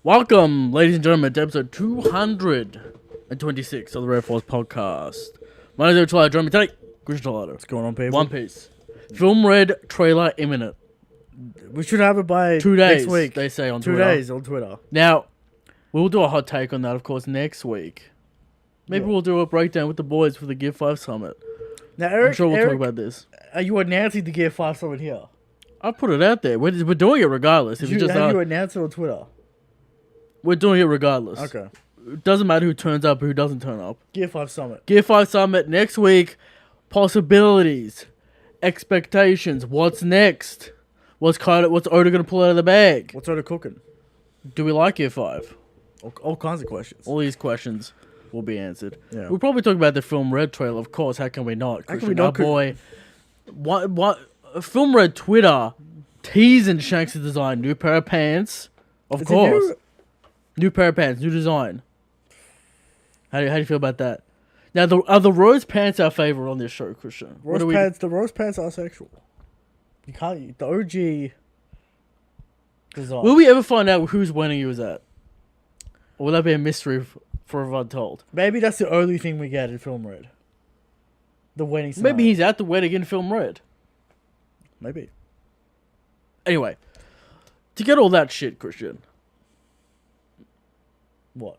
Welcome, ladies and gentlemen, to episode 226 of the Red Force podcast. My name is Eric Tolado, join me today, Christian Tolado. What's going on, people? One Piece. Film Red trailer imminent. We should have it by 2 days, next week. they say on 2 Twitter. days on Twitter. Now, we'll do a hot take on that, of course, next week. Maybe we'll do a breakdown with the boys for the Gear 5 Summit. Now, Eric, I'm sure we'll talk about this. Are you announcing the Gear 5 Summit here? I'll put it out there. We're doing it regardless. Have you announced it on Twitter? We're doing it regardless. Okay. It doesn't matter who turns up, who doesn't turn up. Gear 5 Summit. Gear 5 Summit next week. Possibilities. Expectations. What's next? What's Oda going to pull out of the bag? What's Oda cooking? Do we like Gear 5? All kinds of questions. All these questions will be answered. Yeah. We'll probably talk about the Film Red trailer, of course. How can we not? How can we not? Our boy. What? Film Red Twitter teasing Shanks' design. New pair of pants. Of course. New pair of pants. New design. How do you feel about that? Now, are the rose pants our favorite on this show, Christian? The rose pants are sexual. You can't. The OG design. Will we ever find out whose wedding he was at? Or will that be a mystery forever untold? Maybe that's the only thing we get in Film Red. The wedding scenario. Maybe he's at the wedding in Film Red. Maybe. Anyway, to get all that shit, Christian, What?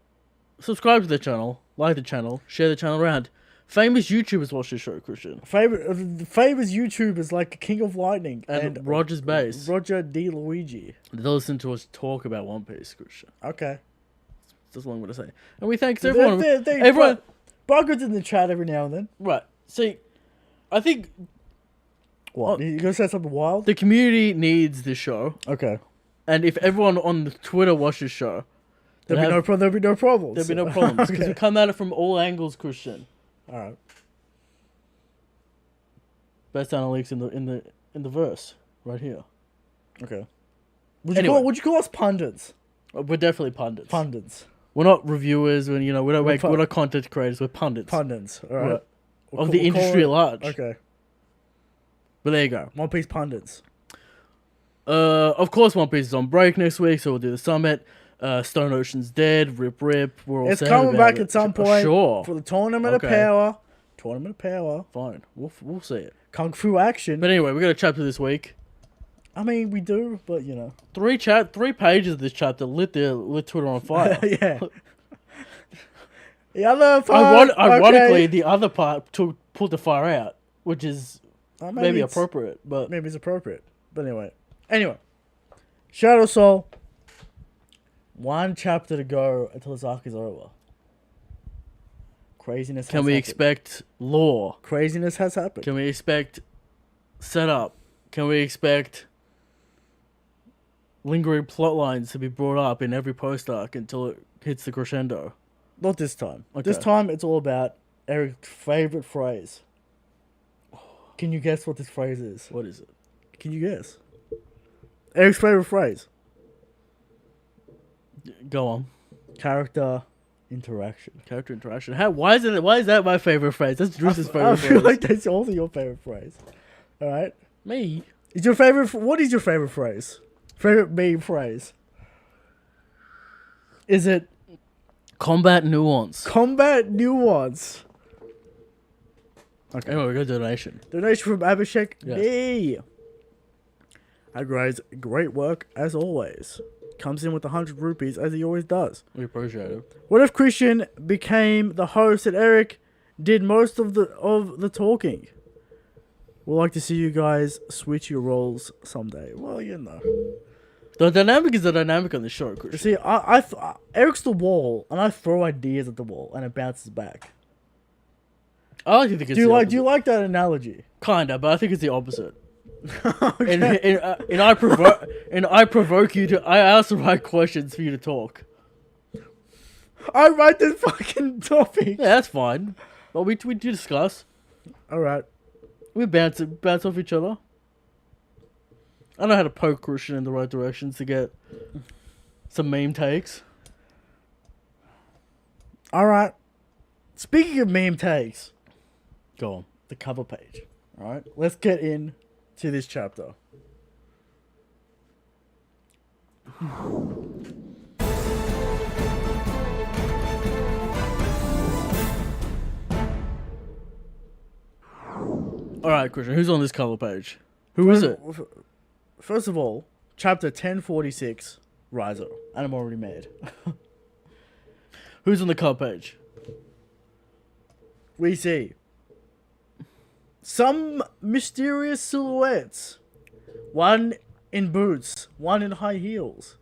subscribe to the channel, like the channel, share the channel around. Famous YouTubers watch this show, Christian. Famous YouTubers like King of Lightning And Roger's Base. Roger D. Luigi. They listen to us talk about One Piece, Christian. Okay. That's all I'm going to say. And we thanks everyone. Everyone. Buggers in the chat every now and then. Right. See, I think What? You gonna say something wild? the community needs this show. Okay. And if everyone on the Twitter watches this show, There'll be no problems. there'll be no problems. Because Okay. we come at it from all angles, Christian. Alright. Best analytics in the verse. Right here. Okay. Anyway. Would you call us pundits? We're definitely pundits. Pundits. We're not reviewers, and we don't We're we're not content creators. We're pundits. Pundits. Alright. Right. Of the industry at large. Okay. But there you go. One Piece pundits. Of course, One Piece is on break next week, so we'll do the summit. Stone Ocean's dead. Rip. We're all It's sad coming about back it. at some point. Sure. For the Tournament Okay. of Power. Tournament of Power. Fine. We'll see it. Kung Fu action. But anyway, we got a chapter this week. I mean, we do, but you know. 3 pages of this chapter lit Twitter on fire. Yeah. The other part. Ironically, okay. the other part pulled the fire out, which is maybe it's- appropriate, but Maybe it's appropriate. But anyway. Shadow Soul. 1 chapter to go until this arc is over. Craziness can we expect lore? Craziness has happened. Can we expect setup? Can we expect lingering plot lines to be brought up in every post arc until it hits the crescendo? Not this time. Okay. This time it's all about Eric's favorite phrase. Can you guess what this phrase is? What is it? Can you guess? Eric's favorite phrase. Go on. Character interaction. Character interaction. Why is that my favorite phrase? That's Drew's favorite I feel phrase. like that's also your favorite phrase. Alright? Me? Is your favorite... What is your favorite phrase? Favorite meme phrase? Is it... Combat nuance. Combat nuance? Okay. Anyway, we got a donation. Donation from Abhishek Yes. B. Agri's great work as always. Comes in with 100 rupees as he always does. We appreciate it. What if Christian became the host and Eric did most of the talking? We'd like to see you guys switch your roles someday. Well, you know. The dynamic is the dynamic on the show, You Christian. see, Eric's the wall, and I throw ideas at the wall, and it bounces back. I like to think it's Do you the like? opposite. Do you like that analogy? Kinda, but I think it's the opposite. Okay. And I provoke you to. I ask the right questions for you to talk. I write the fucking topic. Yeah, that's fine. But we discuss. All right. We bounce off each other. I know how to poke Christian in the right directions to get some meme takes. All right. Speaking of meme takes, Go on. the cover page. All right. Let's get in to this chapter. All right, Christian. Who's on this cover page? Who is it? First of all, chapter 1046, Riser. And I'm already mad. Who's on the cover page? We see some mysterious silhouettes. One in boots, one in high heels.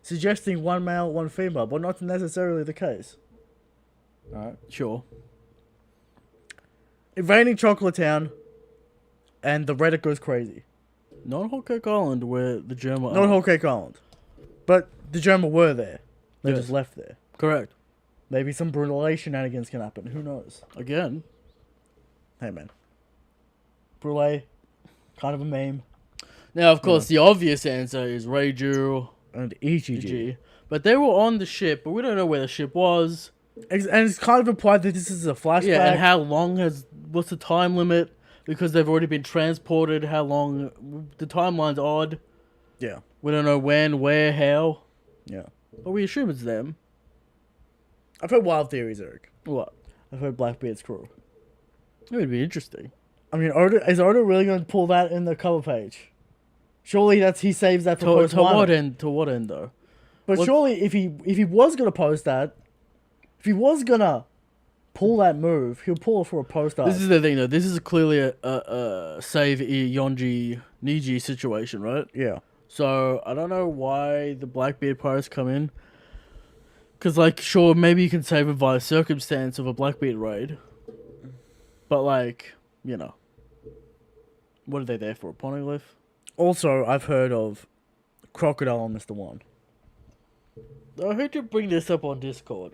Suggesting one male, one female, but not necessarily the case. Alright. Sure. Invading Chocolate Town, and the Reddit goes crazy. Not Whole Cake Island, where the German Not are. Whole Cake Island. But the German were there. They Yes. just left there. Correct. Maybe some brûlée shenanigans can happen. Who knows? Again. Hey, man. Brûlée, kind of a meme. Now, of course, the obvious answer is Reiju, And Ichiji. G. But they were on the ship, but we don't know where the ship was. And it's kind of implied that this is a flashback. Yeah, and how long what's the time limit? Because they've already been transported. How long? The timeline's odd. Yeah. We don't know when, where, how. Yeah. But we assume it's them. I've heard wild theories, Eric. What? I've heard Blackbeard's crew. It would be interesting. I mean, is Oda really going to pull that in the cover page? Surely he saves that for To post what one. end? To what end, though? But What- surely, if he was going to post that, if he was going to pull that move, he'll pull it for a post arc. This is the thing, though. This is clearly a save Yonji Niji situation, right? Yeah. So I don't know why the Blackbeard pirates come in. Because, like, sure, maybe you can save it via circumstance of a Blackbeard raid. But, like, you know. What are they there for? A poneglyph? Also, I've heard of Crocodile and Mr. One. I heard you bring this up on Discord.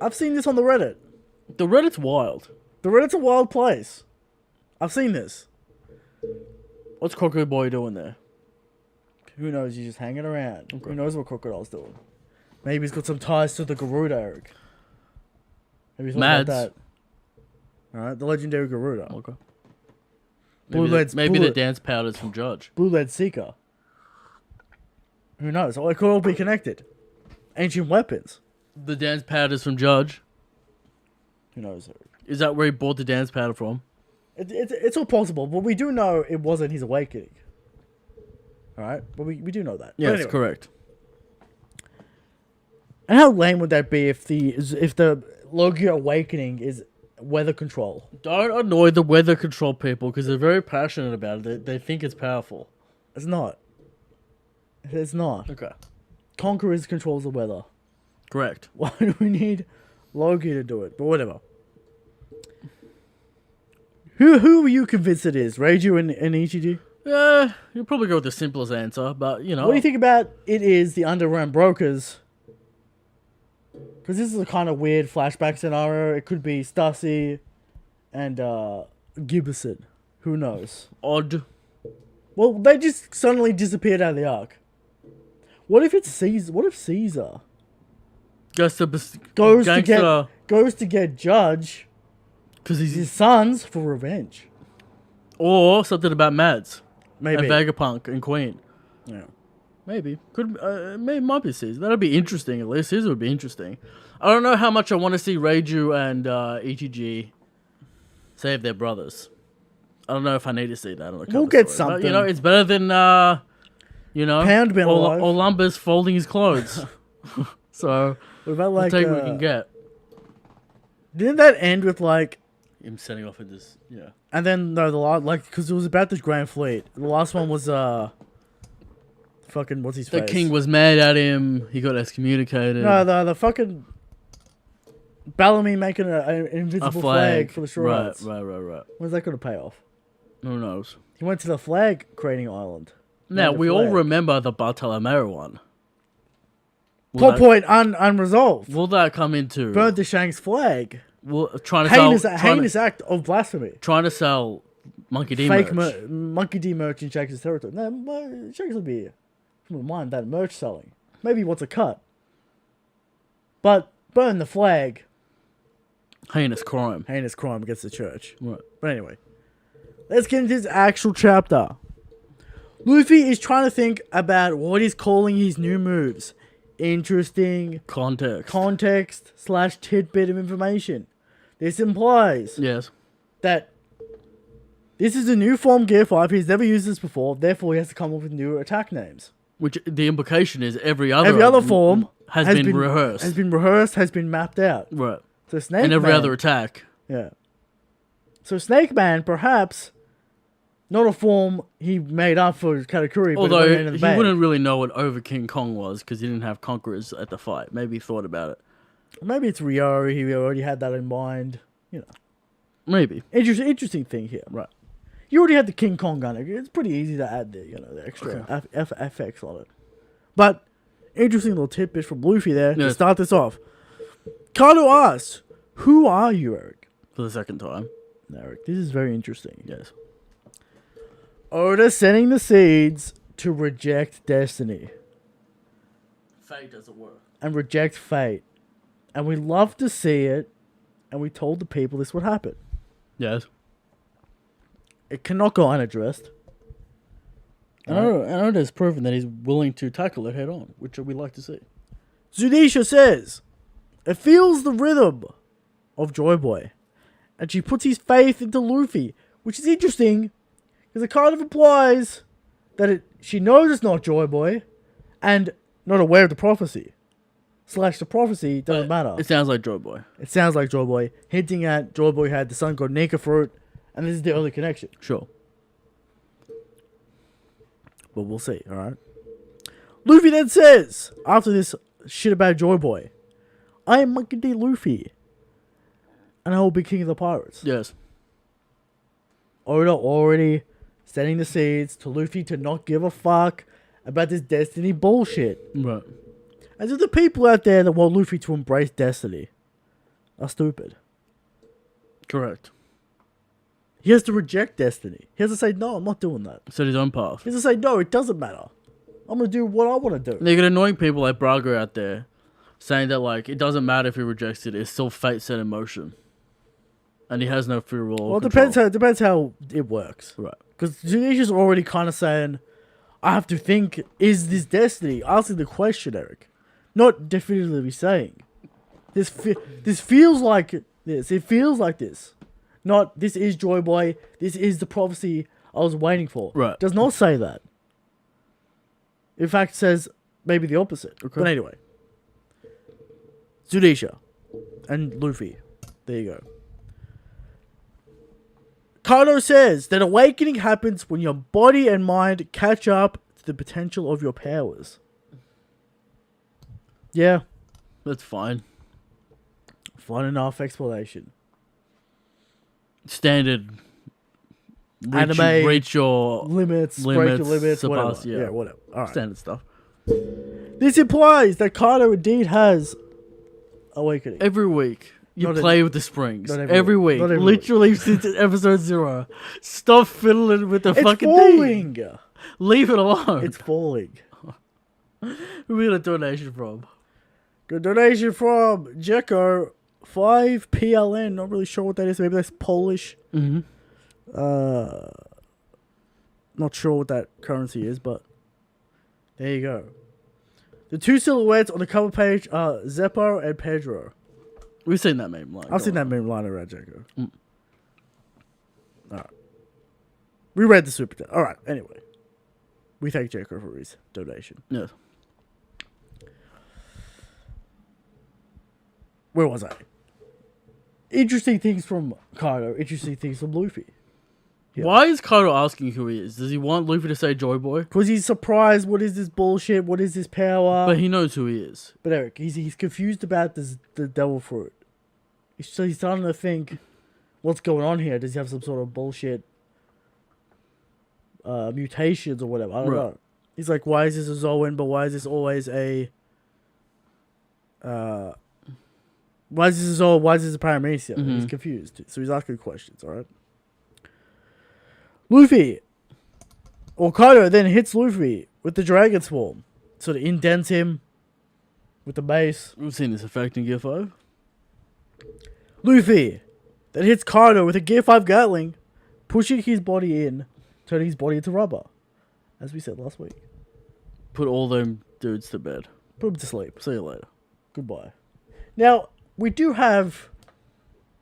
I've seen this on the Reddit. The Reddit's wild. The Reddit's a wild place. I've seen this. What's Crocodile Boy doing there? Who knows? He's just hanging around. Okay. Who knows what Crocodile's doing? Maybe he's got some ties to the Garuda, Eric. Have you thought Mads. about that? Alright, the legendary Garuda. Okay. Blue Lead's Maybe Blue- the dance powders from Judge. Blue Lead Seeker. Who knows? Or it could all be connected. Ancient weapons. The dance powders from Judge. Who knows, Eric? Is that where he bought the dance powder from? It's all possible, but we do know it wasn't his awakening. Alright? But we do know that. But Yes, anyway. correct. And how lame would that be if the Logia awakening is weather control? Don't annoy the weather control people because they're very passionate about it. They think it's powerful. It's not. It's not. Okay. Conquerors controls the weather. Correct. Why do we need Logia to do it? But whatever. Who are you convinced it is? Reiju and Ichiji? Yeah, you'll probably go with the simplest answer, but you know. What do you think about it is the underground brokers? Because this is a kind of weird flashback scenario. It could be Stussy and Gibberson. Who knows? Odd. Well, they just suddenly disappeared out of the arc. What if it's Caesar? What if Caesar Goes to goes gangster, to get Judge, because his he's sons, for revenge? or something about Mads Maybe. and Vegapunk and Queen. Yeah. Maybe might be Caesar. That'd be interesting. At least Caesar would be interesting. I don't know how much I want to see Reiju and Ichiji save their brothers. I don't know if I need to see that on the cover We'll get story. But, something. you know, it's better than Pound been alive. Olympus folding his clothes. So What about we'll like? take what we can get. Didn't that end with like? Him setting off in this, And then no, the last because it was about the Grand Fleet. The last one was fucking what's his The face? king was mad at him. He got excommunicated. No, the fucking Bellamy making an invincible flag for the Straw Hats. Right. When's that going to pay off? Who knows? He went to the flag creating island. Now, Made a we all flag. remember the Bartolomeo one. Plot point unresolved. Will that come into... Burned the Shanks flag. Trying to Heinous act of blasphemy. trying to sell Monkey D Fake merch. Monkey D merch in Shanks' territory. No, Shanks will be here. Wouldn't mind that merch selling. Maybe what's a cut. But burn the flag. Heinous crime. Heinous crime against the church. Right. But anyway, let's get into this actual chapter. Luffy is trying to think about what he's calling his new moves. Interesting context / tidbit of information. This implies Yes. that This is a new form Gear 5. He's never used this before. Therefore, he has to come up with new attack names. Which the implication is every other form has been rehearsed. Has been rehearsed, has been mapped out. Right. So Snake and every Man, other attack. Yeah. So Snake Man, perhaps, not a form he made up for Katakuri, Although but he wouldn't really know what Over King Kong was because he didn't have conquerors at the fight. Maybe he thought about it. Maybe it's Ryo. He already had that in mind. You know. Maybe. Interesting thing here. Right. You already had the King Kong gun. It's pretty easy to add the extra FX on it. But interesting little tidbit from Luffy there to start this off. Kaido asks, "Who are you, Eric?" For the second time. Eric, this is very interesting. Yes. Oda sending the seeds to reject destiny. Fate doesn't work. And reject fate. And we love to see it. And we told the people this would happen. Yes. It cannot go unaddressed. And Oda's proven that he's willing to tackle it head on, which we like to see. Zunisha says, "It feels the rhythm of Joy Boy." And she puts his faith into Luffy, which is interesting because it kind of implies that she knows it's not Joy Boy and not aware of the prophecy. / the prophecy doesn't matter. It sounds like Joy Boy. It sounds like Joy Boy, hinting at Joy Boy had the sun god Nika fruit, and this is the early connection. Sure. But we'll see, alright? Luffy then says, after this shit about Joy Boy, "I am Monkey D. Luffy, and I will be king of the pirates." Yes. Oda already setting the seeds to Luffy to not give a fuck about this destiny bullshit. Right. And so the people out there that want Luffy to embrace destiny are stupid. Correct. He has to reject destiny. He has to say, "No, I'm not doing that." Set his own path. He has to say, "No, it doesn't matter. I'm going to do what I want to do." They get annoying people like Braga out there saying that, like, it doesn't matter if he rejects it, it's still fate set in motion. And he has no free will. Well, it depends how it works. Right. Because Zunisha's already kind of saying, "I have to think, is this destiny?" Asking the question, Eric. Not definitively saying. This feels like this. It feels like this. Not, this is Joy Boy. This is the prophecy I was waiting for. Right. Does not say that. In fact, says maybe the opposite. Okay. But anyway. Zunisha and Luffy. There you go. Kaido says that awakening happens when your body and mind catch up to the potential of your powers. Yeah. That's fine. Fun enough explanation. Standard. Anime. Reach your limits, break your limits, surpass, whatever. Yeah, whatever. All right. Standard stuff. This implies that Kaido indeed has awakening. Every week, you Not play with the springs. not Every week. Not every Literally since episode 0. Stop fiddling with the It's fucking falling. thing. Leave it alone. It's falling. Who we got a donation from? Good donation from Jeko. 5 PLN. Not really sure what that is. Maybe that's Polish. Mm-hmm. Not sure what that currency is, but there you go. The two silhouettes on the cover page are Zeppo and Pedro. We've seen that meme line. I've seen that meme line around Jeko. Mm. Alright. We read the super chat. Alright, anyway. We thank Jeko for his donation. Yes. Where was I? Interesting things from Kaido. Interesting things from Luffy. Yeah. Why is Kaido asking who he is? Does he want Luffy to say Joy Boy? Because he's surprised. What is this bullshit? What is this power? But he knows who he is. But Eric, he's confused about the devil fruit. So he's starting to think, what's going on here? Does he have some sort of bullshit mutations or whatever? I don't know. He's like, why is this a Zoan, but why is this always a... why is this a Zoan? Why is this a Paramecia? Mm-hmm. He's confused. So he's asking questions, alright? Luffy, or Kaido then hits Luffy with the Dragon Swarm. Sort of indents him with the base. We've seen this effect in Gear 5. Luffy then hits Kaido with a Gear 5 Gatling, pushing his body in, turning his body into rubber. As we said last week. Put all them dudes to bed. Put him to sleep. See you later. Goodbye. Now, we do have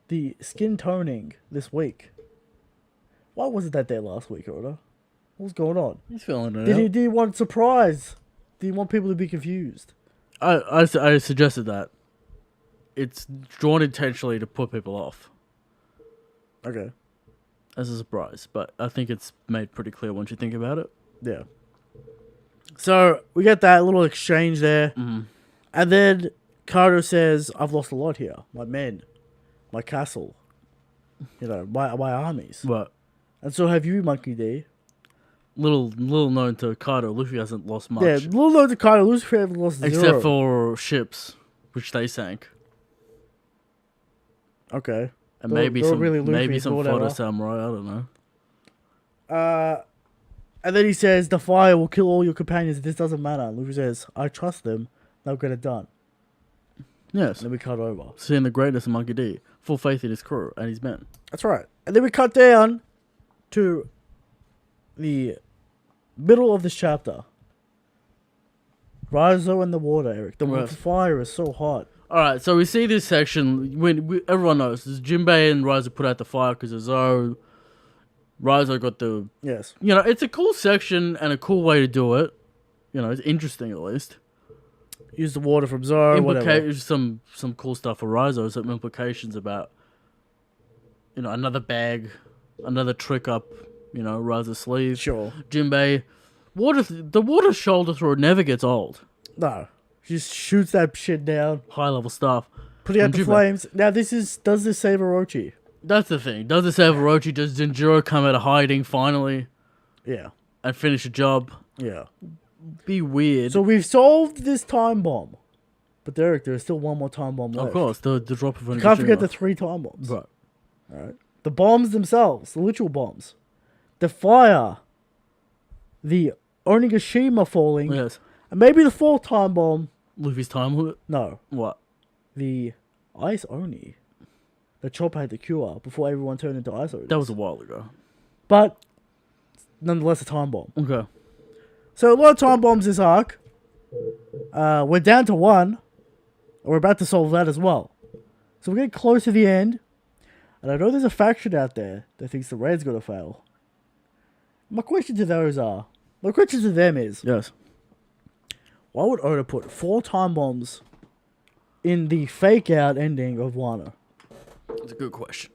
the skin toning this week Why wasn't that there last week, Oda? What's going on? He's feeling it. Did he want surprise? Did he want people to be confused? I suggested that. It's drawn intentionally to put people off. Okay. As a surprise, but I think it's made pretty clear once you think about it. Yeah. So we get that little exchange there, and then Kado says, "I've lost a lot here. My men, my castle, my armies. But And so have you, Monkey D." little known to Kaido, Luffy hasn't lost much. Yeah, little known to Kado, Luffy hasn't lost zero. Except for ships, which they sank. Okay. And They're maybe really Luffy, some whatever. photo samurai, I don't know. And then he says, "The fire will kill all your companions. This doesn't matter." And Luffy says, "I trust them. They'll get it done." Yes. And then we cut over. Seeing the greatness of Monkey D. Full faith in his crew and his men. That's right. And then we cut down to the middle of this chapter. Raizo in the water, Eric. The fire is so hot. Alright, so we see this section. Everyone knows. Jinbei and Raizo put out the fire because of Zoro. Raizo got the... Yes. It's a cool section and a cool way to do it. It's interesting at least. Use the water from Zoro, whatever. Some cool stuff for Raizo. Some implications about, another bag, another trick up, Raizo's sleeve. Sure. Jinbei. The water shoulder throw never gets old. No. Just shoots that shit down. High level stuff. Putting out the flames. Now does this save Orochi? That's the thing. Does it save Orochi? Does Denjiro come out of hiding finally? Yeah. And finish a job? Yeah. Be weird. So we've solved this time bomb. But Derek, there is still one more time bomb left. Of course, the drop of You can't forget the 3 time bombs. Right. Alright. The bombs themselves, the literal bombs. The fire. The Onigashima falling. Yes. And maybe the 4th time bomb. Luffy's time limit? No. What? The Ice Oni. The Chopper had to cure before everyone turned into Ice Oni. That was a while ago. But, nonetheless, a time bomb. Okay. So, a lot of time bombs this arc. We're down to 1. We're about to solve that as well. So, we're getting close to the end. And I know there's a faction out there that thinks the raid's going to fail. My question to them is... Yes. Why would Oda put 4 time bombs in the fake out ending of Wano? That's a good question.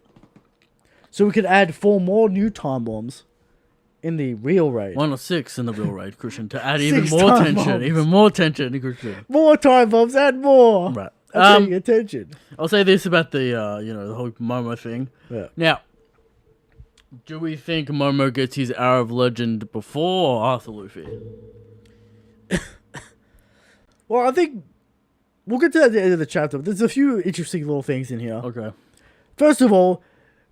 So we could add 4 more new time bombs in the real raid. 1 or 6 in the real raid, Christian, to add even 6 more time tension. bombs. Even more tension, Christian. More time bombs, add more. Right. I'm paying attention. I'll say this about the the whole Momo thing. Yeah. Now, do we think Momo gets his Hour of Legend before or after Luffy? Well, I think we'll get to that at the end of the chapter. But there's a few interesting little things in here. Okay. First of all,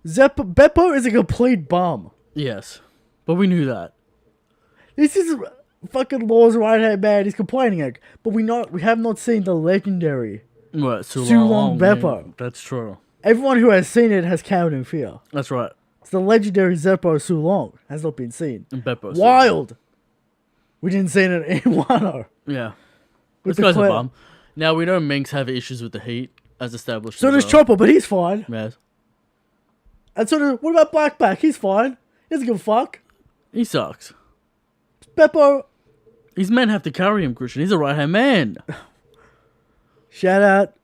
Beppo is a complete bum. Yes. But we knew that. This is fucking Law's right-hand man. He's complaining. But we have not seen the legendary What, Sulong Beppo. Man. That's true. Everyone who has seen it has cowered in fear. That's right. It's the legendary Zeppo Sulong. Has not been seen. And Beppo. Wild. We didn't see it in Wano. Yeah. With This guy's the a bum. Now, we know Minks have issues with the heat, as established. So does Chopper, but he's fine. Yes. And so what about Blackback? He's fine. He doesn't give a fuck. He sucks. Beppo. His men have to carry him, Christian. He's a right-hand man. Shout out.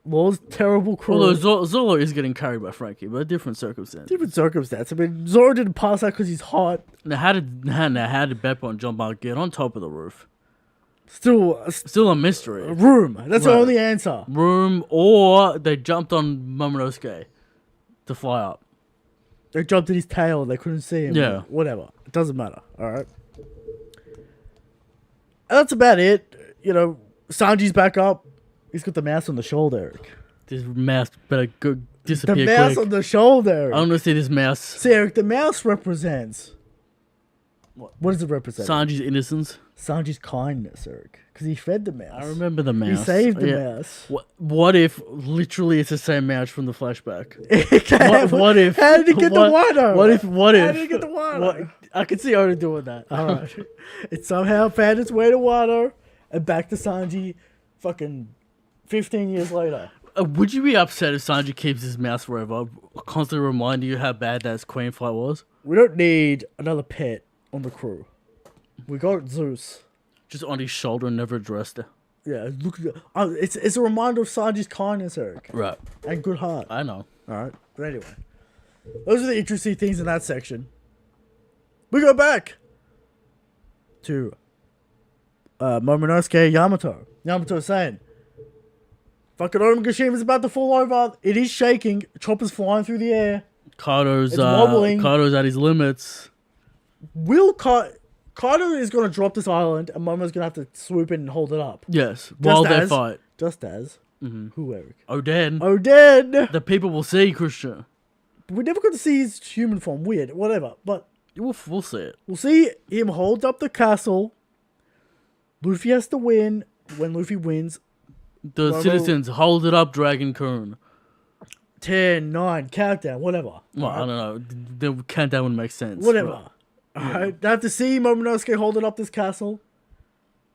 Law's terrible crew. Although Zoro is getting carried by Frankie, but a different circumstance. Different circumstance. I mean, Zoro didn't pass out because he's hot. Now, how did Beppo and John Mark get on top of the roof? Still Still a mystery. room. That's the Right. only answer. Room, or they jumped on Momonosuke to fly up. They jumped in his tail. They couldn't see him. Yeah. Whatever. It doesn't matter. All right. And that's about it. Sanji's back up. He's got the mouse on the shoulder, Eric. This mouse better go disappear The mouse quick. on the shoulder, Eric. I want to see this mouse. See, Eric, the mouse represents... What does it represent? Sanji's innocence. Sanji's kindness, Eric. Because he fed the mouse. I remember the mouse. He saved the Yeah. mouse. What if literally it's the same mouse from the flashback? What if? How did he get the water? What if? How did he get the water? I could see Oda doing that. All right. It somehow found its way to water and back to Sanji fucking 15 years later. Would you be upset if Sanji keeps his mouse forever, constantly reminding you how bad that Queen fight was? We don't need another pet on the crew. We got Zeus. Just on his shoulder and never addressed it. Yeah, look. It's a reminder of Sanji's kindness, Eric. Right. And good heart. I know. All right. But anyway, those are the interesting things in that section. We go back to Momonosuke Yamato. Yamato saying, fucking Onigashima is about to fall over. It is shaking. Chopper's flying through the air. Kaido's wobbling. Kaido's at his limits. Kaido is going to drop this island and Momo's going to have to swoop in and hold it up. Yes, while they fight. Just as. Who, Eric? Oden. Oden! The people will see, Christian. We never got to see his human form. Weird. Whatever. But We'll see it. we'll see him hold up the castle. Luffy has to win. When Luffy wins, The citizens hold it up, Dragon Kun. 10, 9, countdown, whatever. Well, I don't know. The countdown would make sense. Whatever. Alright, they have to see Momonosuke holding up this castle.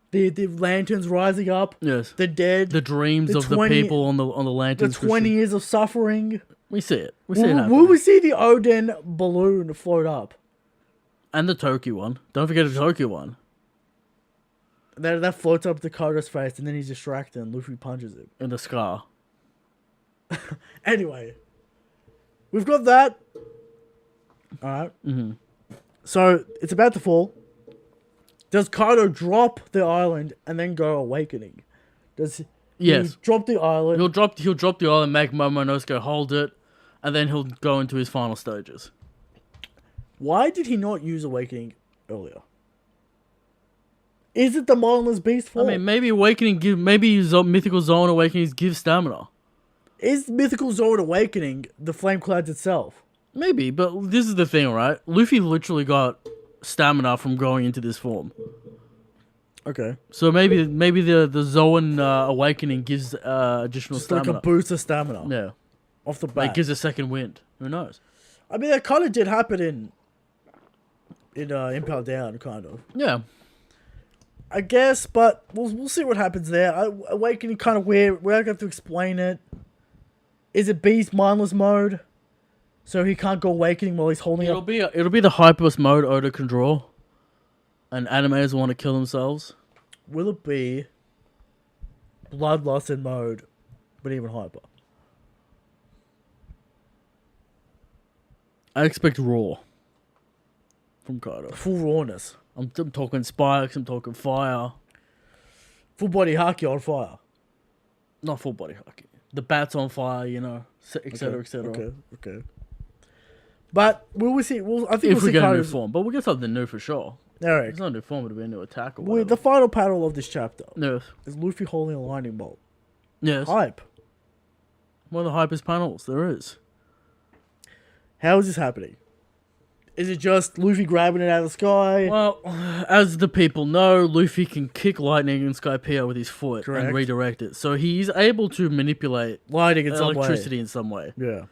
The lanterns rising up. Yes. The dead. The dreams of the people on the The lanterns. 20 years of suffering. We see it. We see it happen. Will we see the Oden balloon float up? And the Toki one. Don't forget the Toki one. That floats up to Kaido's face and then he's distracted and Luffy punches him. And the scar. Anyway. We've got that. Alright. So, it's about to fall. Does Kaido drop the island and then go awakening? Does he drop the island? He'll drop the island, make Momonosuke hold it, and then he'll go into his final stages. Why did he not use awakening earlier? Is it the mindless beast form? I mean, maybe Mythical Zone Awakenings give stamina. Is Mythical Zone Awakening the Flame Clouds itself? Maybe, but this is the thing, right? Luffy literally got stamina from going into this form. Okay. So maybe the Zoan Awakening gives additional Just stamina. like a boost of stamina. Yeah. Off the Like bat. gives a second wind. Who knows? I mean, that kind of did happen in Impel Down, kind of. Yeah. I guess, but we'll see what happens there. Awakening kind of weird. We're going to have to explain it. Is it Beast mindless mode? So he can't go awakening while he's holding It'll up. be the hyperless mode Oda can draw. And animators want to kill themselves. Will it be Bloodlust in mode, but even hyper? I expect raw from Kaido. Full rawness. I'm talking spikes, I'm talking fire. Full body Haki on fire. Not full body hockey. The bat's on fire, you know, etc. etc. Okay. But will we see? I think If we'll we see get a new Kaido's. form, but we'll get something new for sure. Eric, It's not a new form, it'll be a new attack or with whatever. the final panel of this chapter Yes. is Luffy holding a lightning bolt. Yes. Hype. One of the hypest panels there is. How is this happening? Is it just Luffy grabbing it out of the sky? Well, as the people know, Luffy can kick lightning in Skypiea with his foot Correct. and redirect it. So he's able to manipulate Lighting in some way. electricity in some way. Yeah.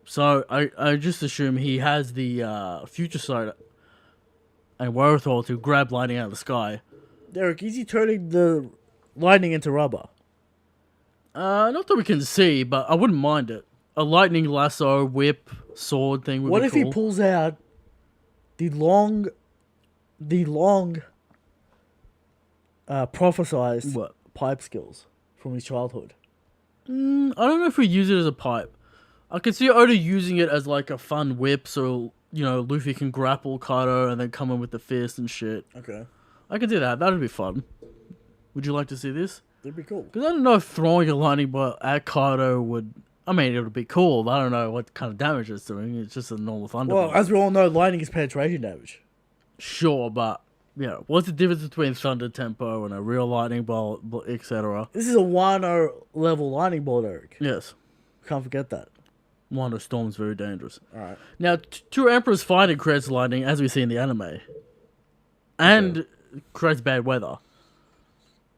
So I just assume he has the future sight and wherewithal to grab lightning out of the sky. Derek, is he turning the lightning into rubber? Not that we can see, but I wouldn't mind it. A lightning lasso, whip, sword thing would What be if cool. he pulls out the long prophesized What? pipe skills from his childhood? I don't know if we use it as a pipe. I could see Oda using it as like a fun whip, so you know Luffy can grapple Kaido and then come in with the fist and shit. Okay. I could do that. That'd be fun. Would you like to see this? That'd be cool. Because I don't know if throwing a lightning bolt at Kaido would. I mean, it would be cool, but I don't know what kind of damage it's doing. It's just a normal thunderbolt. Well, as we all know, lightning is penetration damage. Sure, but you know, what's the difference between thunder tempo and a real lightning bolt, etc.? This is a Wano level lightning bolt, Eric. Yes, Can't forget that. Wano Storm's very dangerous. Alright. Now, two emperors fighting creates lightning, as we see in the anime, and creates bad weather.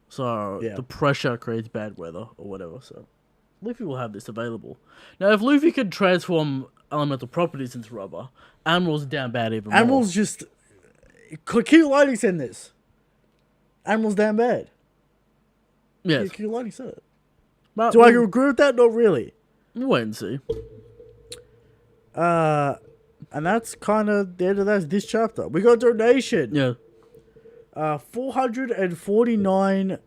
So Yeah. the pressure creates bad weather or whatever. So Luffy will have this available. Now, if Luffy could transform elemental properties into rubber, Admiral's down bad even more. Admiral's just... Q Lightning said this. Admiral's damn bad. Yes. Q Lightning said it. But Do I agree with that? Not really. we'll wait and see. And that's kind of the end of this chapter. We got a donation. Yeah. 449.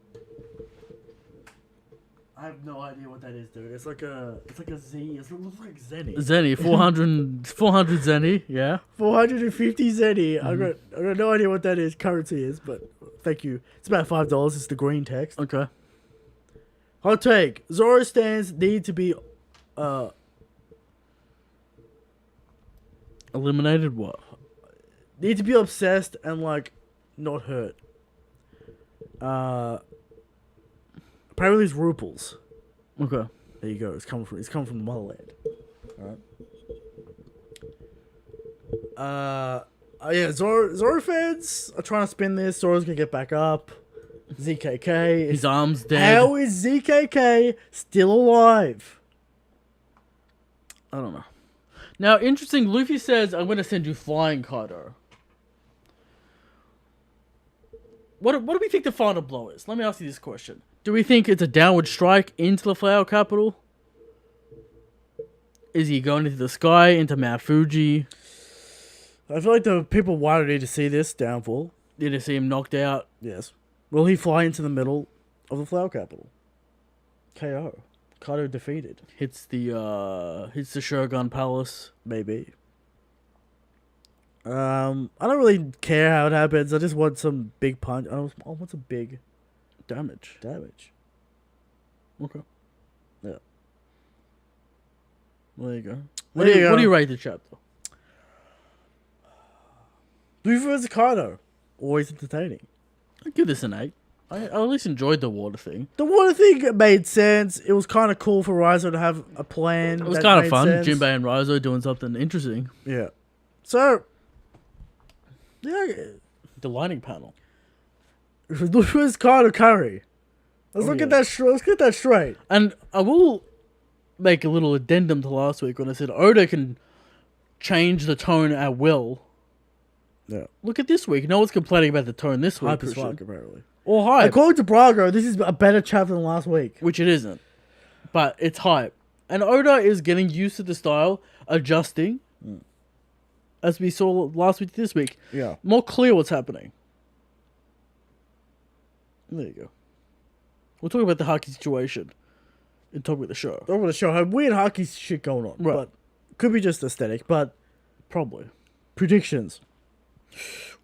I have no idea what that is, dude. It's like a Z. It looks like Zenny. Zenny, 400 Zenny, yeah. 450 Zenny. I got no idea what that is. Currency is, but thank you. It's about $5. It's the green text. Okay. Hot take: Zoro stands need to be Eliminated what? need to be obsessed and like not hurt. Apparently it's Ruples. Okay. There you go. It's coming from the motherland. Alright. Yeah, Zoro fans are trying to spin this. Zoro's gonna get back up. ZKK. His arm's dead. How is ZKK still alive? I don't know. Now, interesting, Luffy says, I'm going to send you flying, Kaido. What do we think the final blow is? Let me ask you this question. Do we think it's a downward strike into the Flower Capital? Is he going into the sky, into Mount Fuji? I feel like the people wanted need to see this downfall. Did you see him knocked out? Yes. Will he fly into the middle of the Flower Capital? KO. Kaido defeated. Hits the Shogun Palace. Maybe. I don't really care how it happens. I just want some big punch. I want some big Damage. Okay. Yeah. Well, there you go. There you go. What do you rate the chapter? Luffy vs. Kaido. Always entertaining. I'd give this an 8. I at least enjoyed the water thing. The water thing made sense. It was kind of cool for Raizo to have a plan. It was kind of fun. Jinbei and Raizo doing something interesting. Yeah. So, yeah. The lighting panel. Luffy vs. Kaido curry. Let's get that straight. And I will make a little addendum to last week when I said Oda can change the tone at will. Yeah. Look at this week. No one's complaining about the tone this week. Hype as fuck, apparently. Or hype. According to Brago, this is a better chapter than last week. Which it isn't. But it's hype. And Oda is getting used to the style, adjusting. As we saw last week to this week. Yeah. More clear what's happening. There you go. We'll talk about the Haki situation in top of the show. I want to show how weird Haki shit going on. Right. But could be just aesthetic, but Probably. predictions.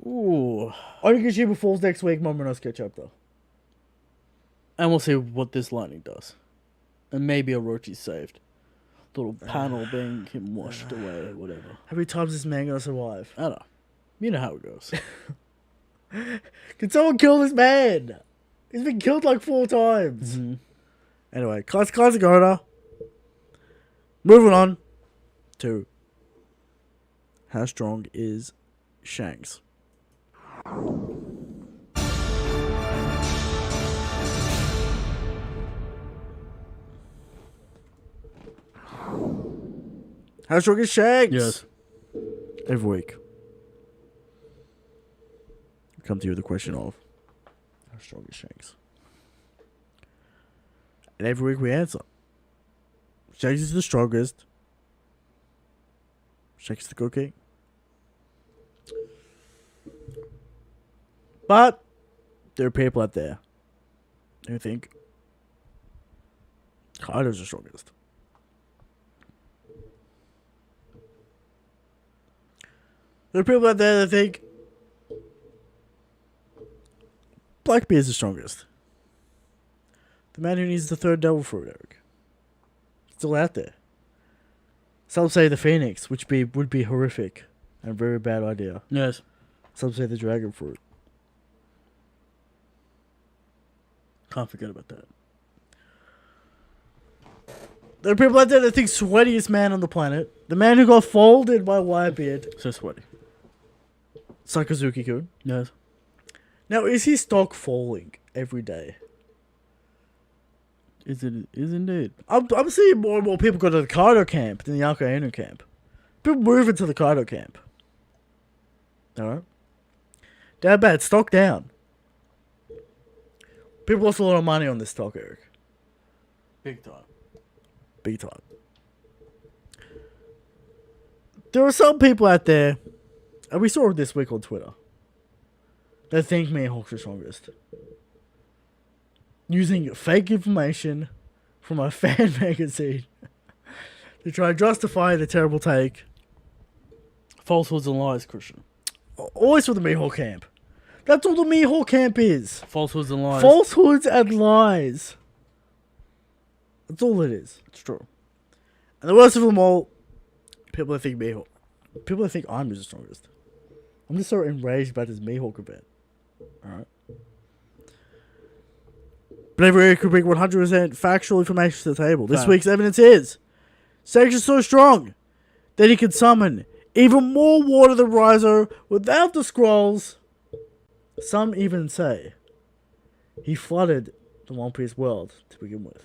Ooh. Onigashima falls next week, Momonosuke chapter. And we'll see what this lightning does. And maybe Orochi's saved. Little panel being him washed away or whatever. How many times is this man gonna survive? I don't know. You know how it goes. Can someone kill this man? He's been killed like 4 times. Mm-hmm. Anyway, classic Oda. Moving on to how strong is Shanks? How strong is Shanks? Yes. Every week. We come to you with the question of how strong is Shanks? And every week we answer. Shanks is the strongest. Shanks is the cookie. But there are people out there who think Kaido's the strongest. There are people out there that think Blackbeard's the strongest. The man who needs the 3rd devil fruit, Eric. Still out there. Some say the Phoenix, which would be horrific and a very bad idea. Yes. Some say the dragon fruit. Can't forget about that. There are people out there that think sweatiest man on the planet, the man who got folded by Whitebeard, So sweaty. Sakazuki-kun. Yes. Now, is his stock falling every day? Is indeed. I'm seeing more and more people go to the Kaido camp than the Akainu camp. People moving to the Kaido camp. Alright? Down bad, stock down. People lost a lot of money on this stock, Eric. Big time. Big time. There are some people out there, and we saw it this week on Twitter, that think Mihawk's the strongest. Using fake information from a fan magazine to try and justify the terrible take. Falsehoods and lies, Christian. Always for the Mihawk camp. That's all the Mihawk camp is. Falsehoods and lies. Falsehoods and lies. That's all it is. It's true. And the worst of them all, people that think Mihawk. People that think I'm the strongest. I'm just so enraged about this Mihawk event. Alright. But every could bring 100% factual information to the table. This week's evidence is Sage is so strong that he can summon even more water than Rizo without the scrolls. Some even say he flooded the One Piece world to begin with.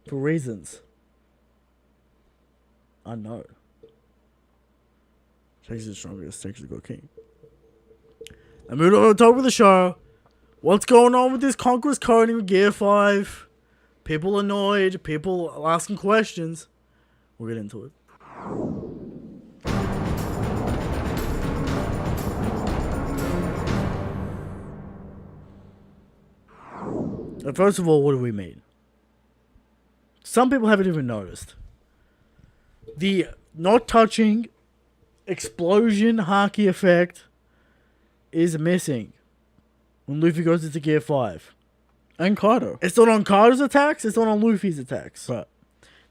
For reasons unknown. Sage is the strongest. Sage is the good king. And moving on to the top of the show. What's going on with this Conqueror's coding with Gear 5? People annoyed. People asking questions. We'll get into it. And first of all, what do we mean? Some people haven't even noticed. The not touching explosion Haki effect is missing when Luffy goes into Gear 5. And Kaido. It's not on Kaido's attacks, it's not on Luffy's attacks. Right.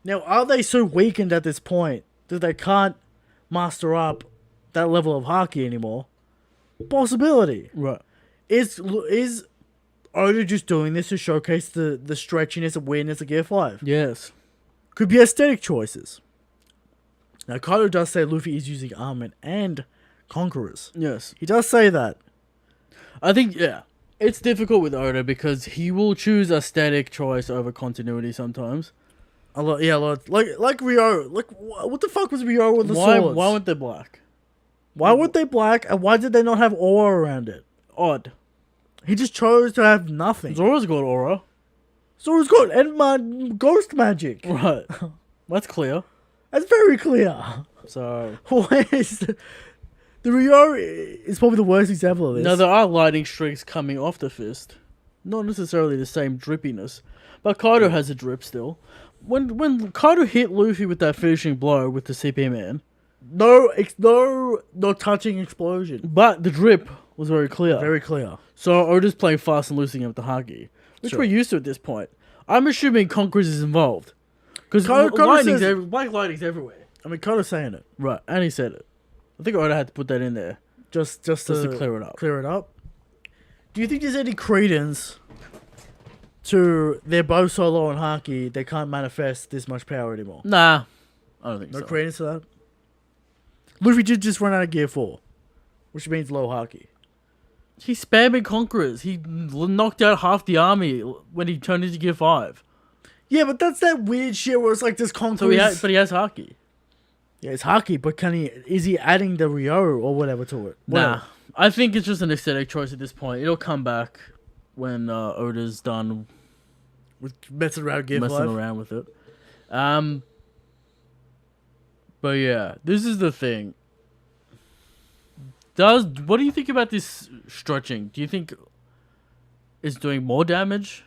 Now, are they so weakened at this point that they can't master up that level of Haki anymore? Possibility. Right. Is Oda just doing this to showcase the stretchiness and weirdness of Gear 5? Yes. Could be aesthetic choices. Now, Kaido does say Luffy is using armament and conquerors. Yes. He does say that. I think, yeah. It's difficult with Oda because he will choose aesthetic choice over continuity sometimes. A lot. Like Ryo. Like, what the fuck was Ryo with the Why swords? weren't they black? Why weren't they black, and why did they not have aura around it? Odd. He just chose to have nothing. Zoro's got aura. Zoro's got and ghost magic. Right. That's clear. That's very clear. So... Why is the Ryo is probably the worst example of this. Now, there are lightning streaks coming off the fist. Not necessarily the same drippiness. But Kaido has a drip still. When Kaido hit Luffy with that finishing blow with the CP Man... No touching explosion. But the drip was very clear. Very clear. So Oda's playing fast and loosing up the Haki. Which we're used to at this point. I'm assuming Conquerors is involved. Because black lightning's everywhere. I mean, Kaido's saying it. Right, and he said it. I think Oda had to put that in there. Just to clear it up. Clear it up. Do you think there's any credence to they're both solo and Haki, they can't manifest this much power anymore? Nah. I don't think so. No credence to that? Luffy did just run out of Gear 4. Which means low Haki. He's spamming Conquerors. He knocked out half the army when he turned into Gear 5. Yeah, but that's that weird shit where it's like this Conquerors... But he has Haki. Yeah, it's Haki, but is he adding the Ryo or whatever to it? Nah. I think it's just an aesthetic choice at this point. It'll come back when Oda's done with messing around with it. But yeah, this is the thing. What do you think about this stretching? Do you think it's doing more damage?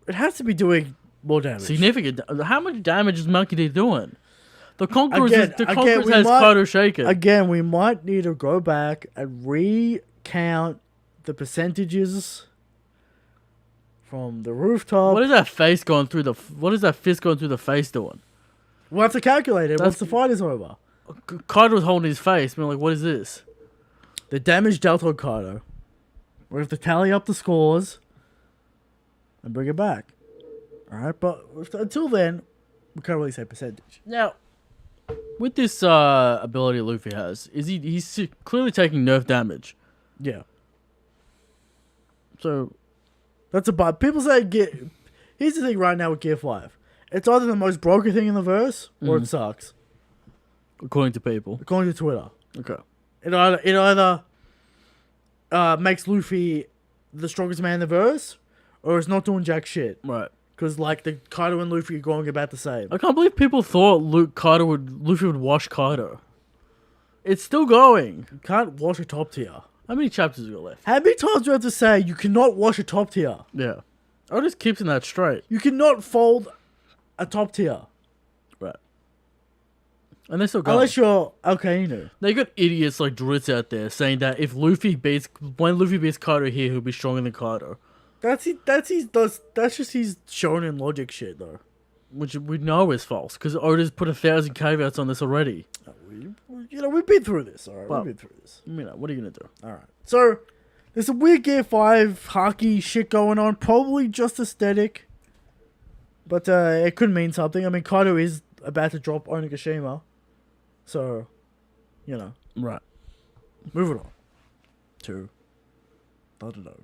It has to be doing more damage. Significant. How much damage is Monkey D doing? The Conquerors has Kaido shaken. Again, we might need to go back and recount the percentages from the rooftop. What is that face going through the? What is that fist going through the face doing? We'll have to calculate it once the fight is over. Kaido's holding his face, being like, "What is this?" The damage dealt on Kaido. We have to tally up the scores and bring it back. All right, but until then, we can't really say percentage. Now, with this ability Luffy has, he's clearly taking nerf damage. Yeah. So that's a people say here's the thing right now with Gear 5. It's either the most broken thing in the verse or it sucks. According to people. According to Twitter. Okay. It either makes Luffy the strongest man in the verse or it's not doing jack shit. Right. Because, like, the Kaido and Luffy are going about the same. I can't believe people thought Luffy would wash Kaido. It's still going. You can't wash a top tier. How many chapters we got left? How many times do I have to say you cannot wash a top tier? Yeah. I just keeps in that straight. You cannot fold a top tier. Right. And they're still going. Unless you're Akainu. They got idiots like Dritz out there saying that when Luffy beats Kaido here, he'll be stronger than Kaido. That's just his shonen logic shit, though. Which we know is false, because Oda's put 1,000 caveats on this already. We've been through this, alright? Well, we've been through this. What are you going to do? Alright. So, there's some weird Gear 5 Haki shit going on. Probably just aesthetic. But it could mean something. I mean, Kaido is about to drop Onigashima. So, Right. moving on to Thunderdome.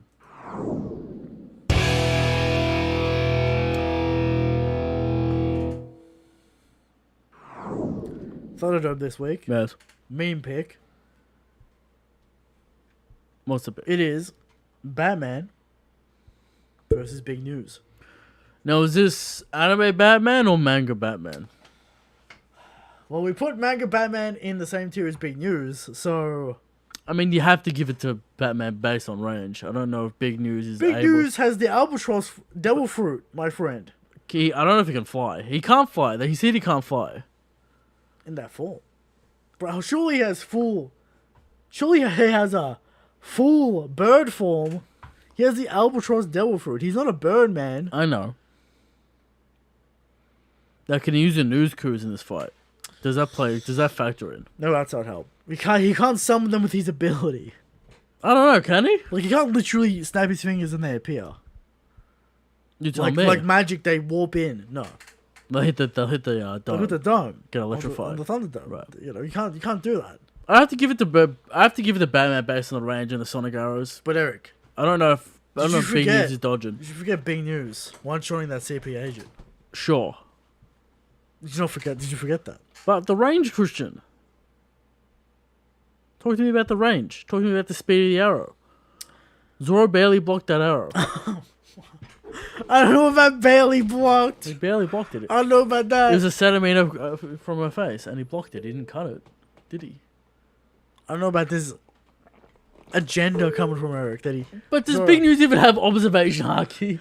Thunderdome this week. Yes. Meme pick. What's the bit? It is Batman versus Big News. Now, is this anime Batman or manga Batman? Well, we put manga Batman in the same tier as Big News, so... I mean, you have to give it to Batman based on range. I don't know if Big News is Big News has the Albatross Devil Fruit, my friend. I don't know if he can fly. He can't fly. He said he can't fly. In that form. Bro, surely he has full... Surely he has a full bird form. He has the Albatross Devil Fruit. He's not a bird, man. I know. Now, can he use a news cruise in this fight? Does that factor in? No outside help. He can't summon them with his ability. I don't know, can he? Like, he can't literally snap his fingers and they appear. You tell me. Like magic, they warp in. No. They'll hit the dome. Look at the dome. Get electrified. On the Thunderdome. Right. You can't do that. I have to give it to Batman based on the range and the sonic arrows. But Eric, I don't know if Big News is dodging. You should forget Big News. One showing that CP agent. Sure. Did you forget that? But the range, Christian. Talk to me about the range. Talk to me about the speed of the arrow. Zoro barely blocked that arrow. I don't know about barely blocked. He barely blocked it. I don't know about that. It was a centimeter from her face, and he blocked it. He didn't cut it, did he? I don't know about this agenda coming from Eric that he. But does Big News even have observation haki?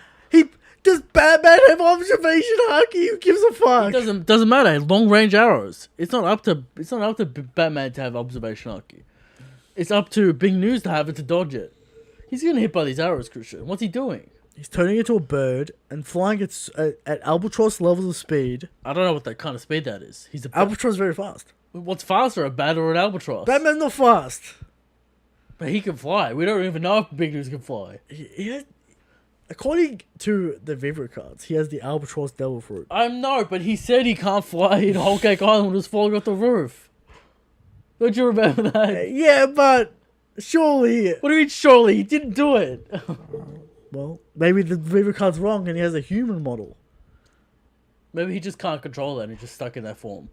Does Batman have observation haki? Who gives a fuck? It doesn't matter. Long range arrows. It's not up to Batman to have observation haki. It's up to Big News to have it to dodge it. He's getting hit by these arrows, Christian. What's he doing? He's turning into a bird and flying at albatross levels of speed. I don't know what that kind of speed that is. Albatross is very fast. What's faster, a bat or an albatross? Batman's not fast. But he can fly. We don't even know if Big News can fly. According to the Viva cards, he has the Albatross Devil Fruit. I know, but he said he can't fly in Whole Cake Island when he was falling off the roof. Don't you remember that? Yeah, but surely... What do you mean, surely? He didn't do it. Well, maybe the Viva card's wrong and he has a human model. Maybe he just can't control that and he's just stuck in that form.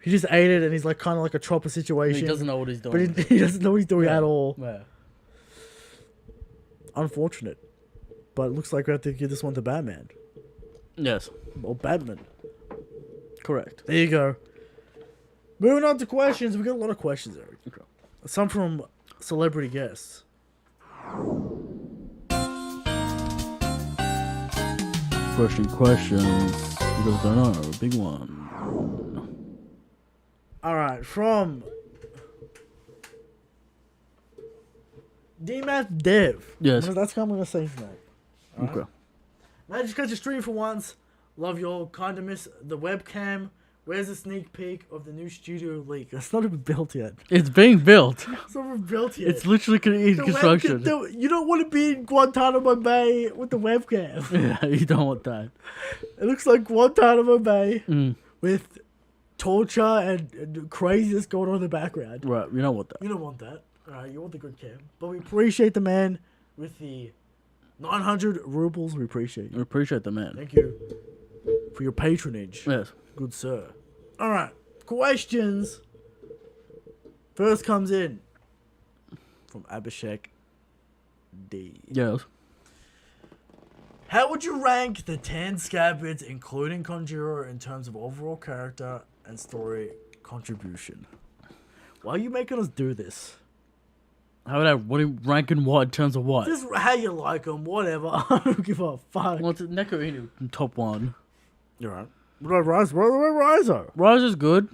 He just ate it and he's like kind of like a chopper situation. He doesn't know what he's doing. But he doesn't know what he's doing at all. Yeah. Unfortunate. But it looks like we have to give this one to Batman. Yes. Or Batman. Correct. There you go. Moving on to questions. We got a lot of questions, Eric. Okay. Some from celebrity guests. Questions. You guys don't know. Big one. Alright, from DMath Dev. Yes. That's how I'm going to say his name. All right. Okay. Man, just got your stream for once. Love y'all. Kinda miss the webcam. Where's the sneak peek of the new studio leak? It's not even built yet. It's being built. It's not even built yet. It's literally in construction. You don't want to be in Guantanamo Bay with the webcam. Yeah, you don't want that. It looks like Guantanamo Bay with torture and craziness going on in the background. Right, you don't want that. You don't want that. Alright, you want the good cam. But we appreciate the man with the 900 rubles. We appreciate you. We appreciate the man. Thank you for your patronage. Yes. Good sir. Alright, questions. First comes in from Abhishek D. Yes. How would you rank the 10 Scabbards, including Conjurer, in terms of overall character and story contribution? Why are you making us do this? How would I rank in what in terms of what? Just how you like them, whatever. I don't give a fuck. Well, it's Neko Inu top 1. You're right. What about Rise? What about Rizo? Rise is good.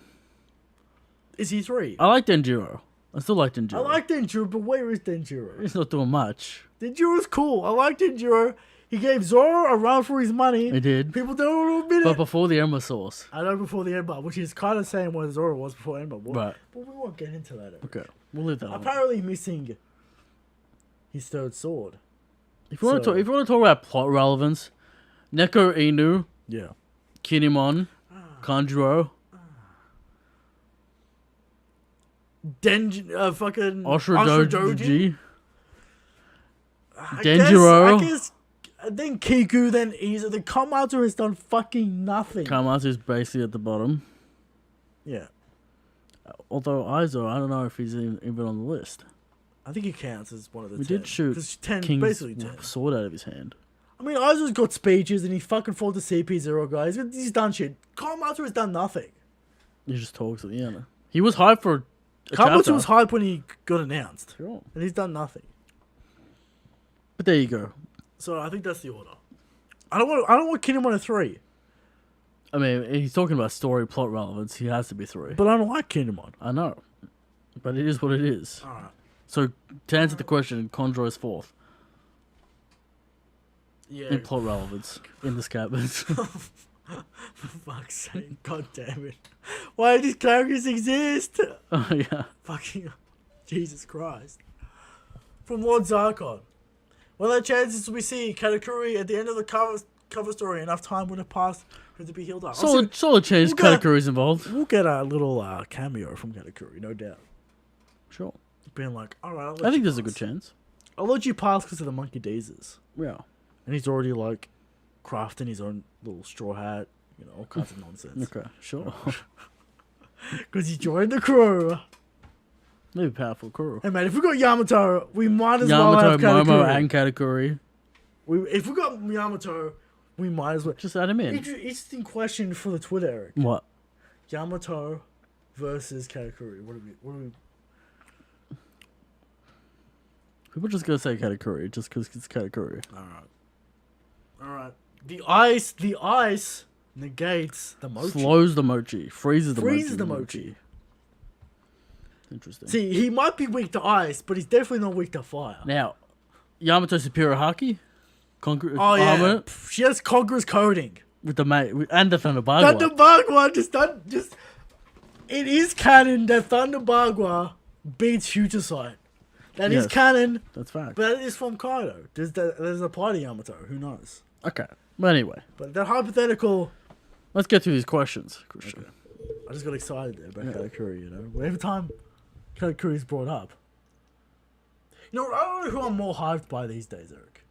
Is he 3? I like Denjiro. I still like Denjiro. I like Denjiro, but where is Denjiro? He's not doing much. Denjiro's cool. I like Denjiro. He gave Zoro a run for his money. He did. People don't admit But it. before the Ember Source. I know before the Ember, which is kind of saying what Zoro was before Ember. Right. But we won't get into that. Okay. We'll leave that on. Apparently missing his third sword. If you want to talk about plot relevance, Neko Inu, Yeah. Kinemon, Kanjuro, Fucking Oshiro Doji. Doji, I Denjiro. guess, then Kiku, then Iza. The Komatsu has done fucking nothing. Kamatsu is basically at the bottom. Yeah. Although Aizo, I don't know if he's even on the list. I think he counts as one of the We 10. did shoot 'Cause 10, King's basically 10. sword out of his hand. I mean, Aizo's got speeches and he fucking fought the CP0 guys. He's done shit. Komatsu has done nothing. He just talks at the end. He was hyped for a Komatsu chapter. was hyped when he got announced. Sure. And he's done nothing. But there you go. So I think that's the order. I don't want Kinemon at 3. I mean, he's talking about story plot relevance. He has to be 3. But I don't like Kinemon. I know. But it is what it is. Alright. So, to answer the question, Conjuro is 4th Yeah. in plot relevance in the Scabbards. For fuck's sake. God damn it. Why do these characters exist? Oh, yeah. Fucking Jesus Christ. From Lord Zarkon. Well, there chances we see Katakuri at the end of the cover story. Enough time would have passed for it to be healed up. Solid change. we'll get- Katakuri's involved. We'll get a little cameo from Katakuri, no doubt. Sure. Being like, alright, I think there's a good chance. I'll let you pass because of the Monkey Deezers. Yeah. And he's already like crafting his own little straw hat, all kinds of nonsense. Okay, sure. Because he joined the crew. Maybe powerful crew. Hey man, if we got Yamato, we might as well Yamato, have Katakuri. Momo, and Katakuri. If we got Yamato, we might as well. Just add him in. Interesting question for the Twitter, Eric. What? Yamato versus Katakuri. What do we? People just gonna say Katakuri just because it's Katakuri. All right. The ice negates the mochi. Slows the mochi. Freezes the mochi. Interesting. See, he might be weak to ice, but he's definitely not weak to fire. Now, Yamato superior Haki. Oh yeah, armor she has Conqueror's coding. with the and the Thunder Bagua. Thunder Bagua just. It is canon that Thunder Bagua beats Future Sight. That is Yes. canon, That's fact. but it is from Kaido. There's a part of Yamato. Who knows? Okay. But anyway, But that hypothetical. let's get through these questions, Christian. I just got excited there about Katakuri. Every time Katakuri is brought up. I don't know who I'm more hyped by these days, Eric.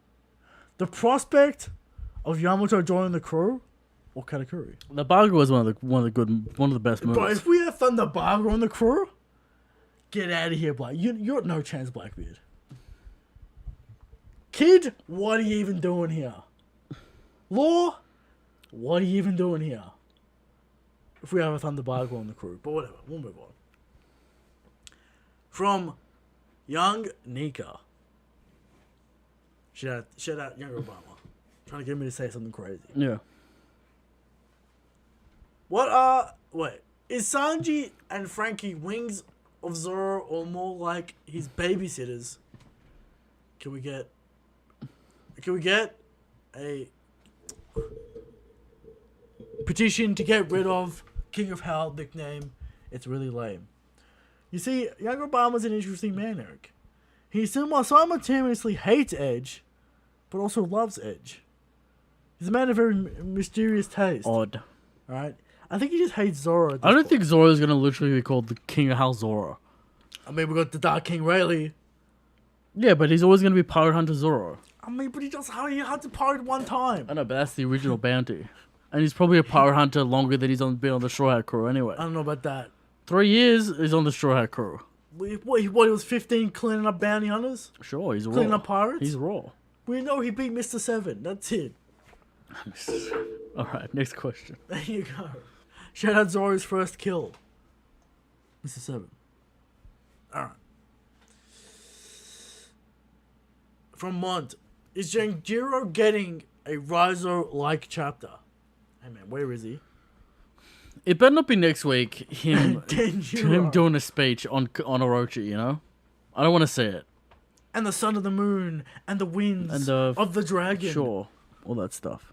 The prospect of Yamato joining the crew or Katakuri. The Bagua was one of the best moves. But if we have Thunder Bagua on the crew, get out of here, Black. You're at no chance, Blackbeard. Kid, what are you even doing here? Law, what are you even doing here? If we have a Thunder Bagua on the crew. But whatever, we'll move on. From Young Nika. Shout out Young Obama. Trying to get me to say something crazy. Yeah. Is Sanji and Frankie wings of Zoro or more like his babysitters? Can we get a petition to get rid of King of Hell nickname? It's really lame. You see, Young Obama's an interesting man, Eric. He simultaneously hates Edge, but also loves Edge. He's a man of very mysterious taste. Odd. Right? I think he just hates Zoro. At this I don't point. think Zoro's gonna literally be called the King of Hell Zoro. I mean, we got the Dark King Rayleigh. Yeah, but he's always gonna be Pirate Hunter Zoro. I mean, but he had to pirate one time. I know, but that's the original bounty. And he's probably a Pirate Hunter longer than he's been on the Straw Hat crew anyway. I don't know about that. 3 years he's on the Straw Hat crew. What, he was 15 cleaning up bounty hunters? Sure, he's raw. Cleaning up pirates? He's raw. We know he beat Mr. 7. That's it. All right, next question. There you go. Shout out Zoro's first kill. Mr. 7. Alright. From Mont. Is Genjiro getting a Rizo-like chapter? Hey man, where is he? It better not be next week. Him Genjiro. doing a speech on Orochi. You know, I don't want to see it. And the sun of the moon and the winds And the of the dragon. Sure, all that stuff.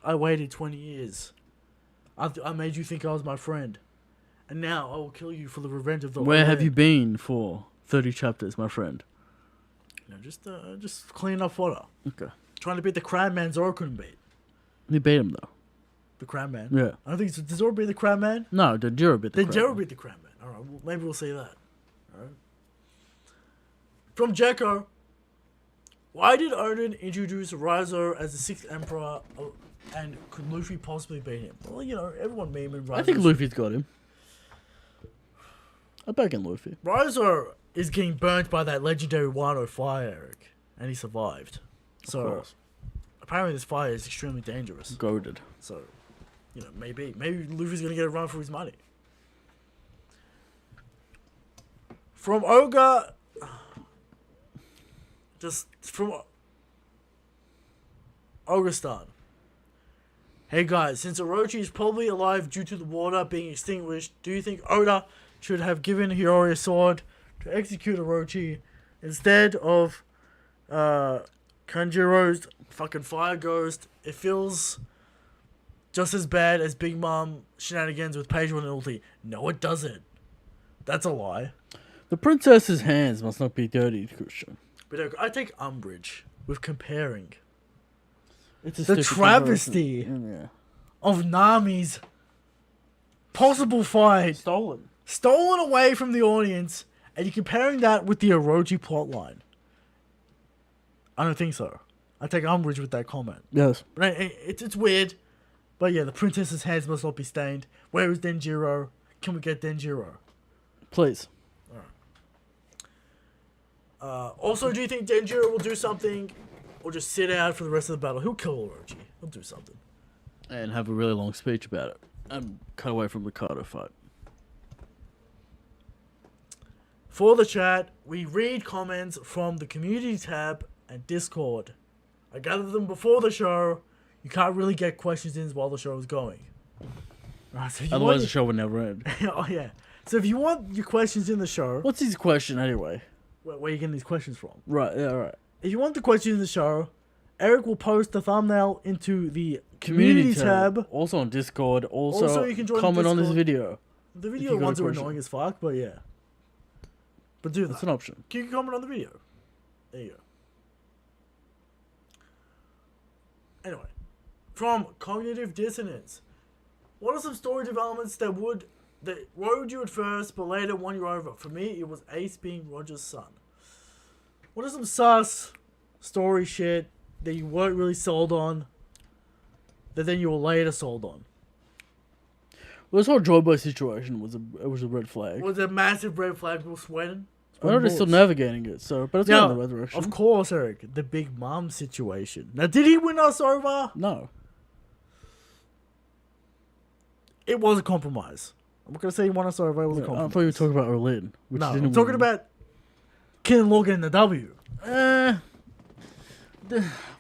I waited 20 years. I made you think I was my friend. And now I will kill you for the revenge of the Where have Oren. you been for 30 chapters, my friend? No, just cleaning up fodder. Okay. Trying to beat the Crab Man Zoro couldn't beat. You beat him though. The Crab Man? Yeah. I don't think it's... Did Zoro beat the Crab Man? No, the Jiro beat the Then crap. Zoro beat the Crab Man. Alright, well, maybe we'll see that. Alright. From Jekko. Why did Odin introduce Rizo as the 6th Emperor, and could Luffy possibly beat him? Well, you know, everyone memeing Rizo. I think Luffy's got him. I'm backing Luffy. Rizo is getting burnt by that legendary Wano fire, Eric, and he survived. Of So, course. apparently this fire is extremely dangerous. Goaded. So, you know, maybe Luffy's gonna get a run for his money. From Ogre, just from Ogrestan. Hey guys, since Orochi is probably alive due to the water being extinguished, do you think Oda should have given Hiyori a sword to execute Orochi instead of Kanjiro's fucking fire ghost? It feels just as bad as Big Mom shenanigans with Page 1 and ulti. No, it doesn't. That's a lie. The princess's hands must not be dirty, Christian. But I take umbrage with comparing It's a the stupid travesty comparison. Yeah. of Nami's possible fight stolen away from the audience, and you're comparing that with the Orochi plotline. I don't think so. I take umbrage with that comment. Yes. But it's weird. But yeah, the princess's hands must not be stained. Where is Denjiro? Can we get Denjiro? Please. Also, do you think Denjiro will do something or just sit out for the rest of the battle? He'll kill Orochi. He'll do something. And have a really long speech about it. And cut away from the Kado fight. For the chat, we read comments from the community tab and Discord. I gathered them before the show. You can't really get questions in while the show is going. Right, so if you Otherwise, want the show would never end. oh, yeah. So if you want your questions in the show... What's his question anyway? Where are you getting these questions from? Right, yeah, right. If you want the questions in the show, Eric will post the thumbnail into the community tab. Also on Discord. Also, you can join the comment on this Discord. video. The you video got a ones are question. annoying as fuck, but yeah. But do that. That's an option. You can comment on the video. There you go. Anyway, from Cognitive Dissonance. What are some story developments that rode you at first, but later won you over? For me, it was Ace being Roger's son. What are some sus story shit that you weren't really sold on, that then you were later sold on? Well, this whole Joy Boy situation was a red flag. Was a massive red flag, people sweating? I know they're still navigating it, so but it's Now, going in the right direction. of course, Eric, the Big Mom situation. Now, did he win us over? No. It was a compromise. I'm not going to say he won us over, it was a I compromise. thought you were talking about Orlin. Which No, didn't I'm talking win. about Ken and Logan and the W.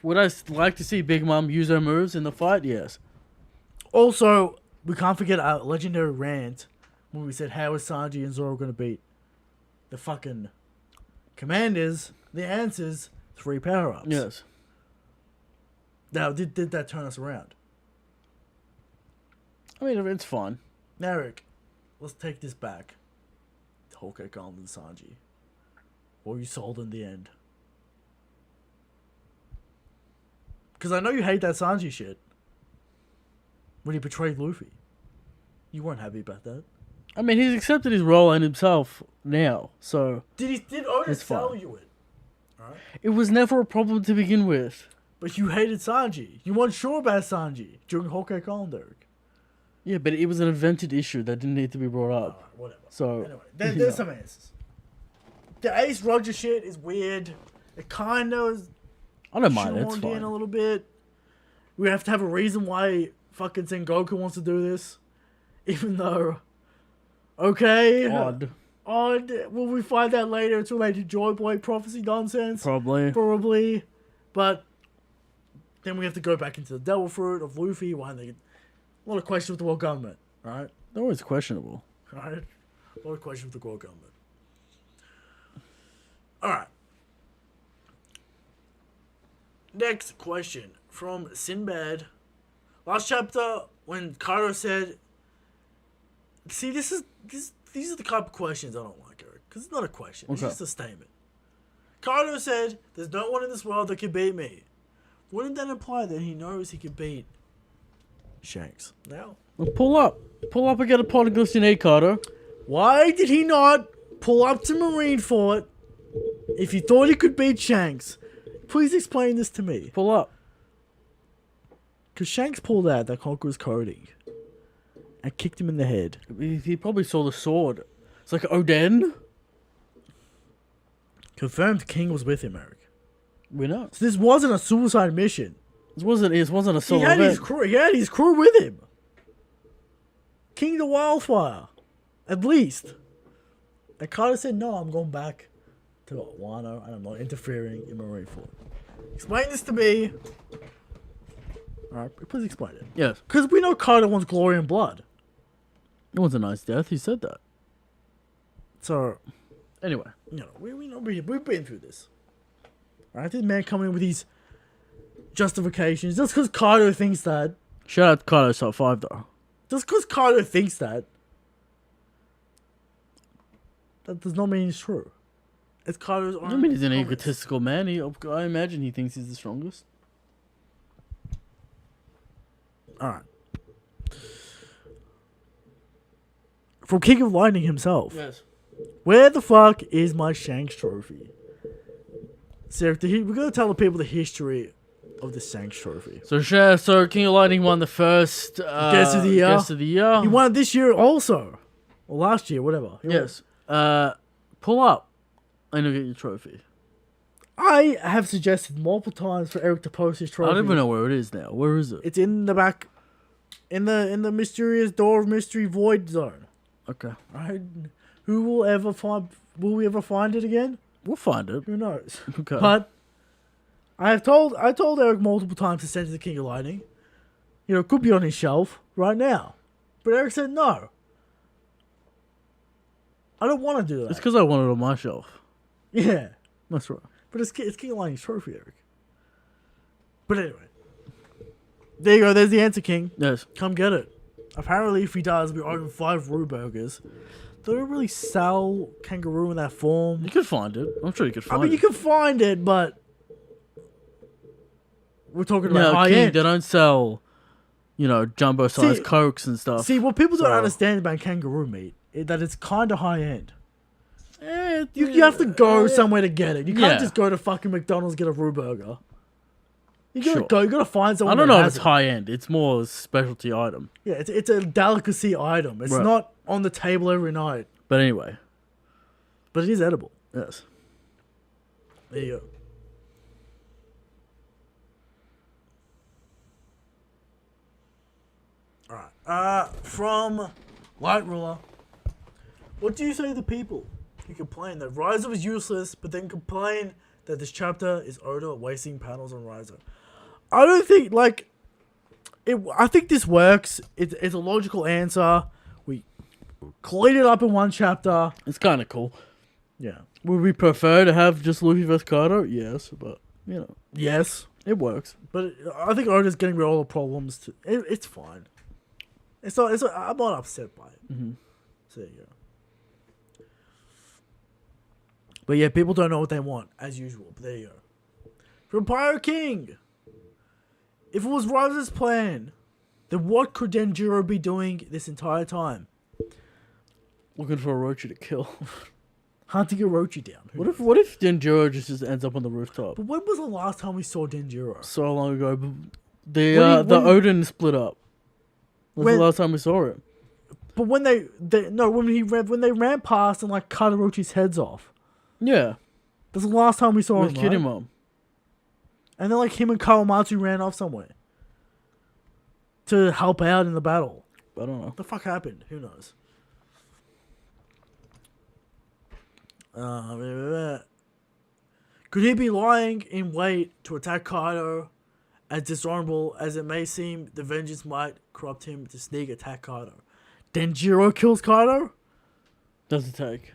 Would I like to see Big Mom use her moves in the fight? Yes. Also, we can't forget our legendary rant when we said how is Sanji and Zoro going to beat the fucking commanders. The answer's 3 power-ups. Yes. Now, did that turn us around? I mean, it's fine. Now, Eric, let's take this back. Whole Cake Island and Sanji. What were you sold in the end? Because I know you hate that Sanji shit. When he betrayed Luffy. You weren't happy about that. I mean, he's accepted his role and himself now, so Did Oda It's sell fine. you it? Alright. it was never a problem to begin with. But you hated Sanji. You weren't sure about Sanji during Whole Cake Island, Eric. Yeah, but it was an invented issue that didn't need to be brought up. Alright, whatever. So, Anyway, there's some answers. The Ace Roger shit is weird. It kind of is I don't mind it. It's shoehorned in a fine. little bit. We have to have a reason why fucking Sengoku wants to do this. Even though... Okay. Odd. Will we find out later it's related to Joy Boy prophecy nonsense? Probably. But then we have to go back into the Devil Fruit of Luffy. Why they... A lot of questions with the world government, right? They're always questionable. Right? A lot of questions with the world government. Alright. Next question from Sinbad. Last chapter, when Kaido said... See, these are the type of questions I don't like, Eric. Because it's not a question. It's just a statement. Kaido said, there's no one in this world that can beat me. Wouldn't that imply that he knows he can beat Shanks? Now? Well, pull up and get a Poneglyph you need, Kaido. Why did he not pull up to Marineford if he thought he could beat Shanks? Please explain this to me. Pull up. Because Shanks pulled out that Conqueror's coding and kicked him in the head. He probably saw the sword. It's like Oden. Confirmed King was with him, Eric. We know. So this wasn't a suicide mission. It wasn't a solo He had event. his crew with him. King the Wildfire. At least. And Kaido said, no, I'm going back to Wano and I'm not interfering in Marineford. Explain this to me. Alright, please explain it. Yes. Because we know Kaido wants glory and blood. It was a nice death. He said that. So, Anyway. you know, we've been through this. Alright, this man coming in with these justifications. Just because Kaido thinks that. Shout out to Kaido Sub 5 though. Just because Kaido thinks that. That does not mean it's true. It's Kaido's own I mean, he's an comments. egotistical man. I imagine he thinks he's the strongest. Alright. From King of Lightning himself. Yes. Where the fuck is my Shanks trophy? So we're going to tell the people the history of the Shanks trophy. So King of Lightning won the first Guest of the year. Guest of the year. He won it this year also. Or last year, whatever. Yes. Pull up and you'll get your trophy. I have suggested multiple times for Eric to post his trophy. I don't even know where it is now. Where is it? It's in the back, in the mysterious door of mystery void zone. Okay. Right? Who will ever find? Will we ever find it again? We'll find it. Who knows? Okay. But I told Eric multiple times to send to the King of Lightning. You know, it could be on his shelf right now. But Eric said no. I don't want to do that. It's because I want it on my shelf. Yeah. That's right. But it's King of Lightning's trophy, Eric. But anyway. There you go. There's the answer, King. Yes. Come get it. Apparently, if he does, we owe him 5 Roo Burgers. They don't really sell kangaroo in that form. You could find it. I'm sure you could find it. I mean, you can find it, but we're talking about high King, end. they don't sell, jumbo-sized Cokes and stuff. See, what people don't So- understand about kangaroo meat is that it's kind of high end. You have to go somewhere to get it. You can't just go to fucking McDonald's and get a Roo Burger. You gotta go. You gotta find someone. I don't know if has it's it. high end. It's more a specialty item. Yeah, it's a delicacy item. It's Right. not on the table every night, But anyway, but it is edible. yes. There you go. Alright. From Light Ruler. What do you say to the people who complain that Riser is useless, but then complain that this chapter is Oda wasting panels on Riser? I don't think, I think this works. It's a logical answer. We clean it up in one chapter. It's kind of cool. Yeah. Would we prefer to have just Luffy vs. Kaido? Yes, but, Yes. it works. But I think Oda's getting rid of all the problems. It's fine. I'm not upset by it. Mm-hmm. So there you go. But yeah, people don't know what they want, as usual. But there you go. From Pirate King. If it was Riser's plan, then what could Denjiro be doing this entire time? Looking for Orochi to kill. Hunting Orochi down. What if Denjiro just ends up on the rooftop? But when was the last time we saw Denjiro? So long ago. The Odin split up. That's the last time we saw him. But when they ran past and cut Orochi's heads off. Yeah. That's the last time we saw With him. Kinemon. And then him and Kawamatsu ran off somewhere. to help out in the battle. I don't know. What the fuck happened? Who knows? Could he be lying in wait to attack Kaido? As dishonorable as it may seem, the vengeance might corrupt him to sneak attack Kaido. Denjiro kills Kaido? Does it take?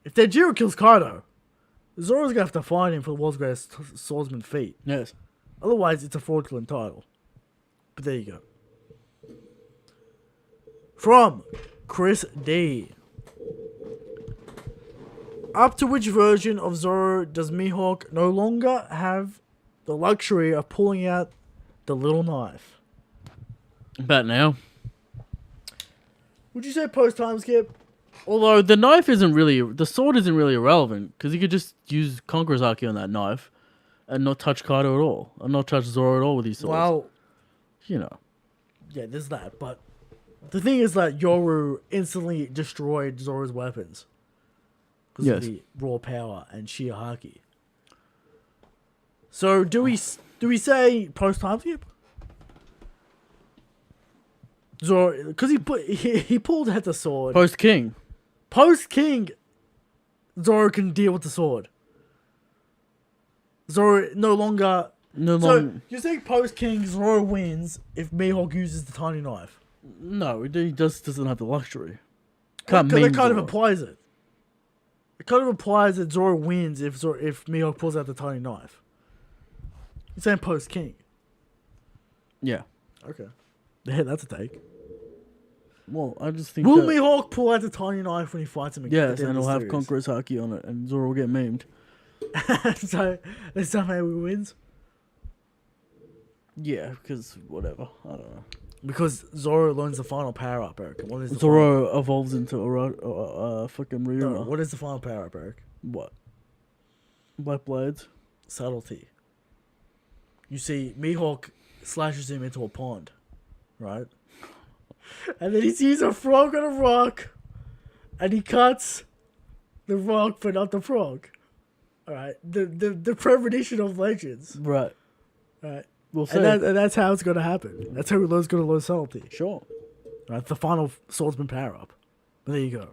If Denjiro kills Kaido, Zoro's gonna have to find him for the world's greatest swordsman feat. Yes. Otherwise, it's a fraudulent title. But there you go. From Chris D. Up to which version of Zoro does Mihawk no longer have the luxury of pulling out the little knife? About now. Would you say post-time skip? Although the knife isn't really, the sword isn't really irrelevant because you could just use Conqueror's Haki on that knife and not touch Kaido at all, and not touch Zoro at all with these swords. Well, you know. yeah, there's that, but the thing is that Yoru instantly destroyed Zoro's weapons because of the raw power and sheer Haki. So do we say post-time skip? Zoro, because he pulled out the sword. Post King. Post King, Zoro can deal with the sword. Zoro no longer. So you're saying post King, Zoro wins if Mihawk uses the tiny knife? No, he just doesn't have the luxury. That kind of implies it. It kind of implies that Zoro wins if Mihawk pulls out the tiny knife. You're saying post King. Yeah. Okay. Yeah, that's a take. Well, I just think. Will Mihawk pull out the tiny knife when he fights him again? Yes, and he'll have Conqueror's Haki on it, and Zoro will get memed. So that's somehow he wins. Yeah, because whatever. I don't know. Because Zoro learns the final power up, Eric. What is the Zoro evolves into a fucking Ryuma. No, what is the final power up, Eric? What? Black blades. Subtlety. You see, Mihawk slashes him into a pond, right? And then he sees a frog on a rock, and he cuts the rock, but not the frog. All right, the premonition of legends. Right. All right. We'll see. And that's how it's gonna happen. That's how he's gonna learn subtlety. Sure. Right, the final swordsman power up. But there you go.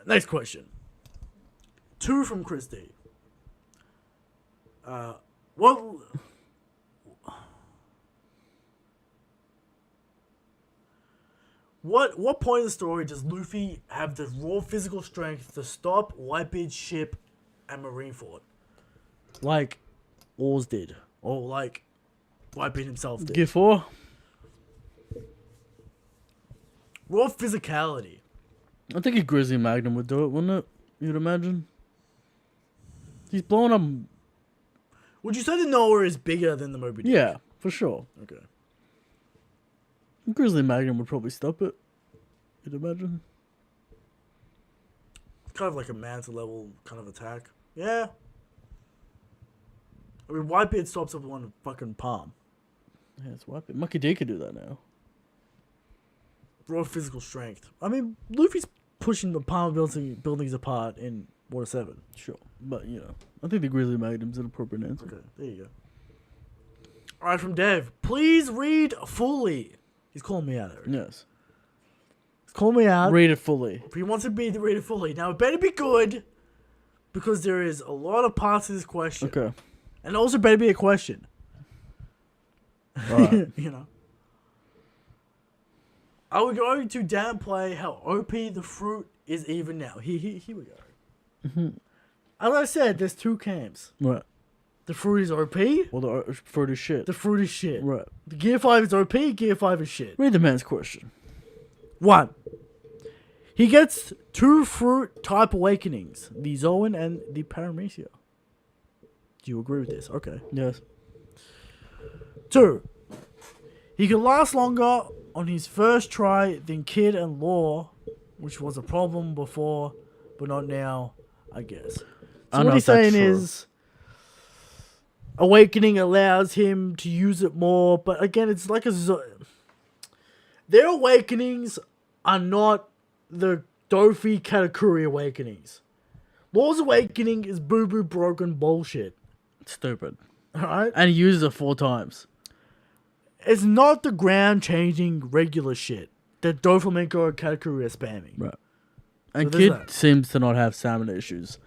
Next question. 2 from Chris D. What point in the story does Luffy have the raw physical strength to stop Whitebeard's ship and Marineford? Like Oars did. Or like Whitebeard himself did. Gear 4? Raw physicality. I think a Grizzly Magnum would do it, wouldn't it? You'd imagine. He's blowing up. Would you say the Noah is bigger than the Moby Dick? Yeah, for sure. Okay. Grizzly Magnum would probably stop it. You'd imagine. Kind of like a Manta level kind of attack. Yeah. I mean, Whitebeard stops up one fucking palm. Yeah, it's Whitebeard. Monkey D could do that now. Raw physical strength. I mean, Luffy's pushing the palm buildings apart in Water 7. Sure. But, you know, I think the Grizzly Magnum's an appropriate answer. Okay, there you go. Alright, from Dev. Please read fully. He's calling me out, Eric. Yes. He's calling me out. Read it fully. He wants to read it fully. Now, it better be good, because there is a lot of parts of this question. Okay. And it also better be a question. Alright. You know. Are we going to downplay how OP the fruit is even now? Here we go. Mm-hmm. As I said, there's 2 camps. Right. The fruit is OP. Well, the fruit is shit. The fruit is shit. Right. The Gear 5 is OP. Gear 5 is shit. Read the man's question. 1. He gets 2 fruit type awakenings. The Zoan and the Paramecia. Do you agree with this? Okay. Yes. 2. He can last longer on his first try than Kid and Law, which was a problem before, but not now, I guess. So what he's saying is, Awakening allows him to use it more, but again, it's like their awakenings are not the Dofi Katakuri awakenings. Law's awakening is boo-boo broken bullshit. Stupid. Alright? And he uses it 4 times. It's not the ground-changing regular shit that Doflamingo and Katakuri are spamming. Right. And So there's Kid that. seems to not have stamina issues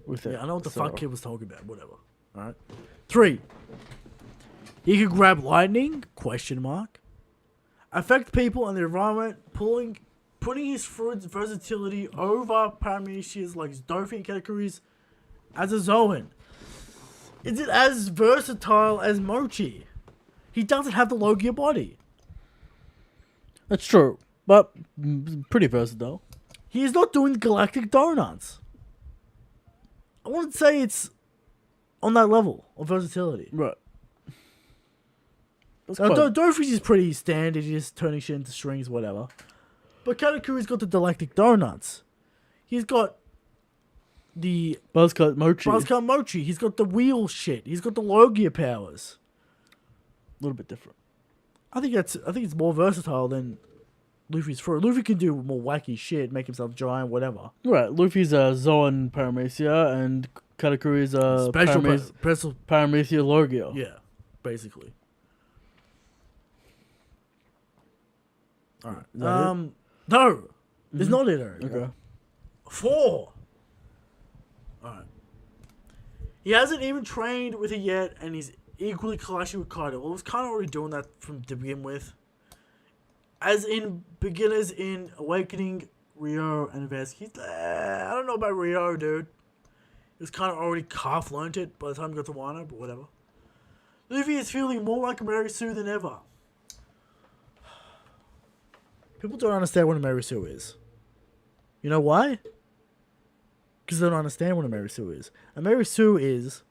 with it. Yeah, I know what the so- fuck Kid was talking about. Whatever. Alright? 3. He can grab lightning? Question mark. Affect people and the environment, putting his fruit's versatility over Paramecia's like Dofi and Katakuri's as a Zoan. Is it as versatile as Mochi? He doesn't have the Logia body. That's true, but pretty versatile. He is not doing galactic donuts. I wouldn't say it's on that level of versatility. Right. That's Now, quite- Dofi's is pretty standard, he's just turning shit into strings, whatever. But Katakuri's got the galactic donuts. He's got the Buzzcut Mochi. Buzzcut Mochi. He's got the wheel shit. He's got the Logia powers. A little bit different. I think it's more versatile than Luffy's fruit. Luffy can do more wacky shit, make himself giant, whatever. Right. Luffy's a Zoan Paramecia and Katakuri's a Special. Paramecia Logia. Yeah, basically. All right. Is that it? No, it's not it. Eric. Okay. 4. Alright. He hasn't even trained with it yet, and he's equally clashing with Kaido. Well, he was kind of already doing that from to begin with. As in beginners in Awakening, Rio, and Advanced. I don't know about Rio, dude. He was kind of already half learned it by the time he got to Wano, but whatever. Luffy is feeling more like a Mary Sue than ever. People don't understand what a Mary Sue is. You know why? Because they don't understand what a Mary Sue is. A Mary Sue is...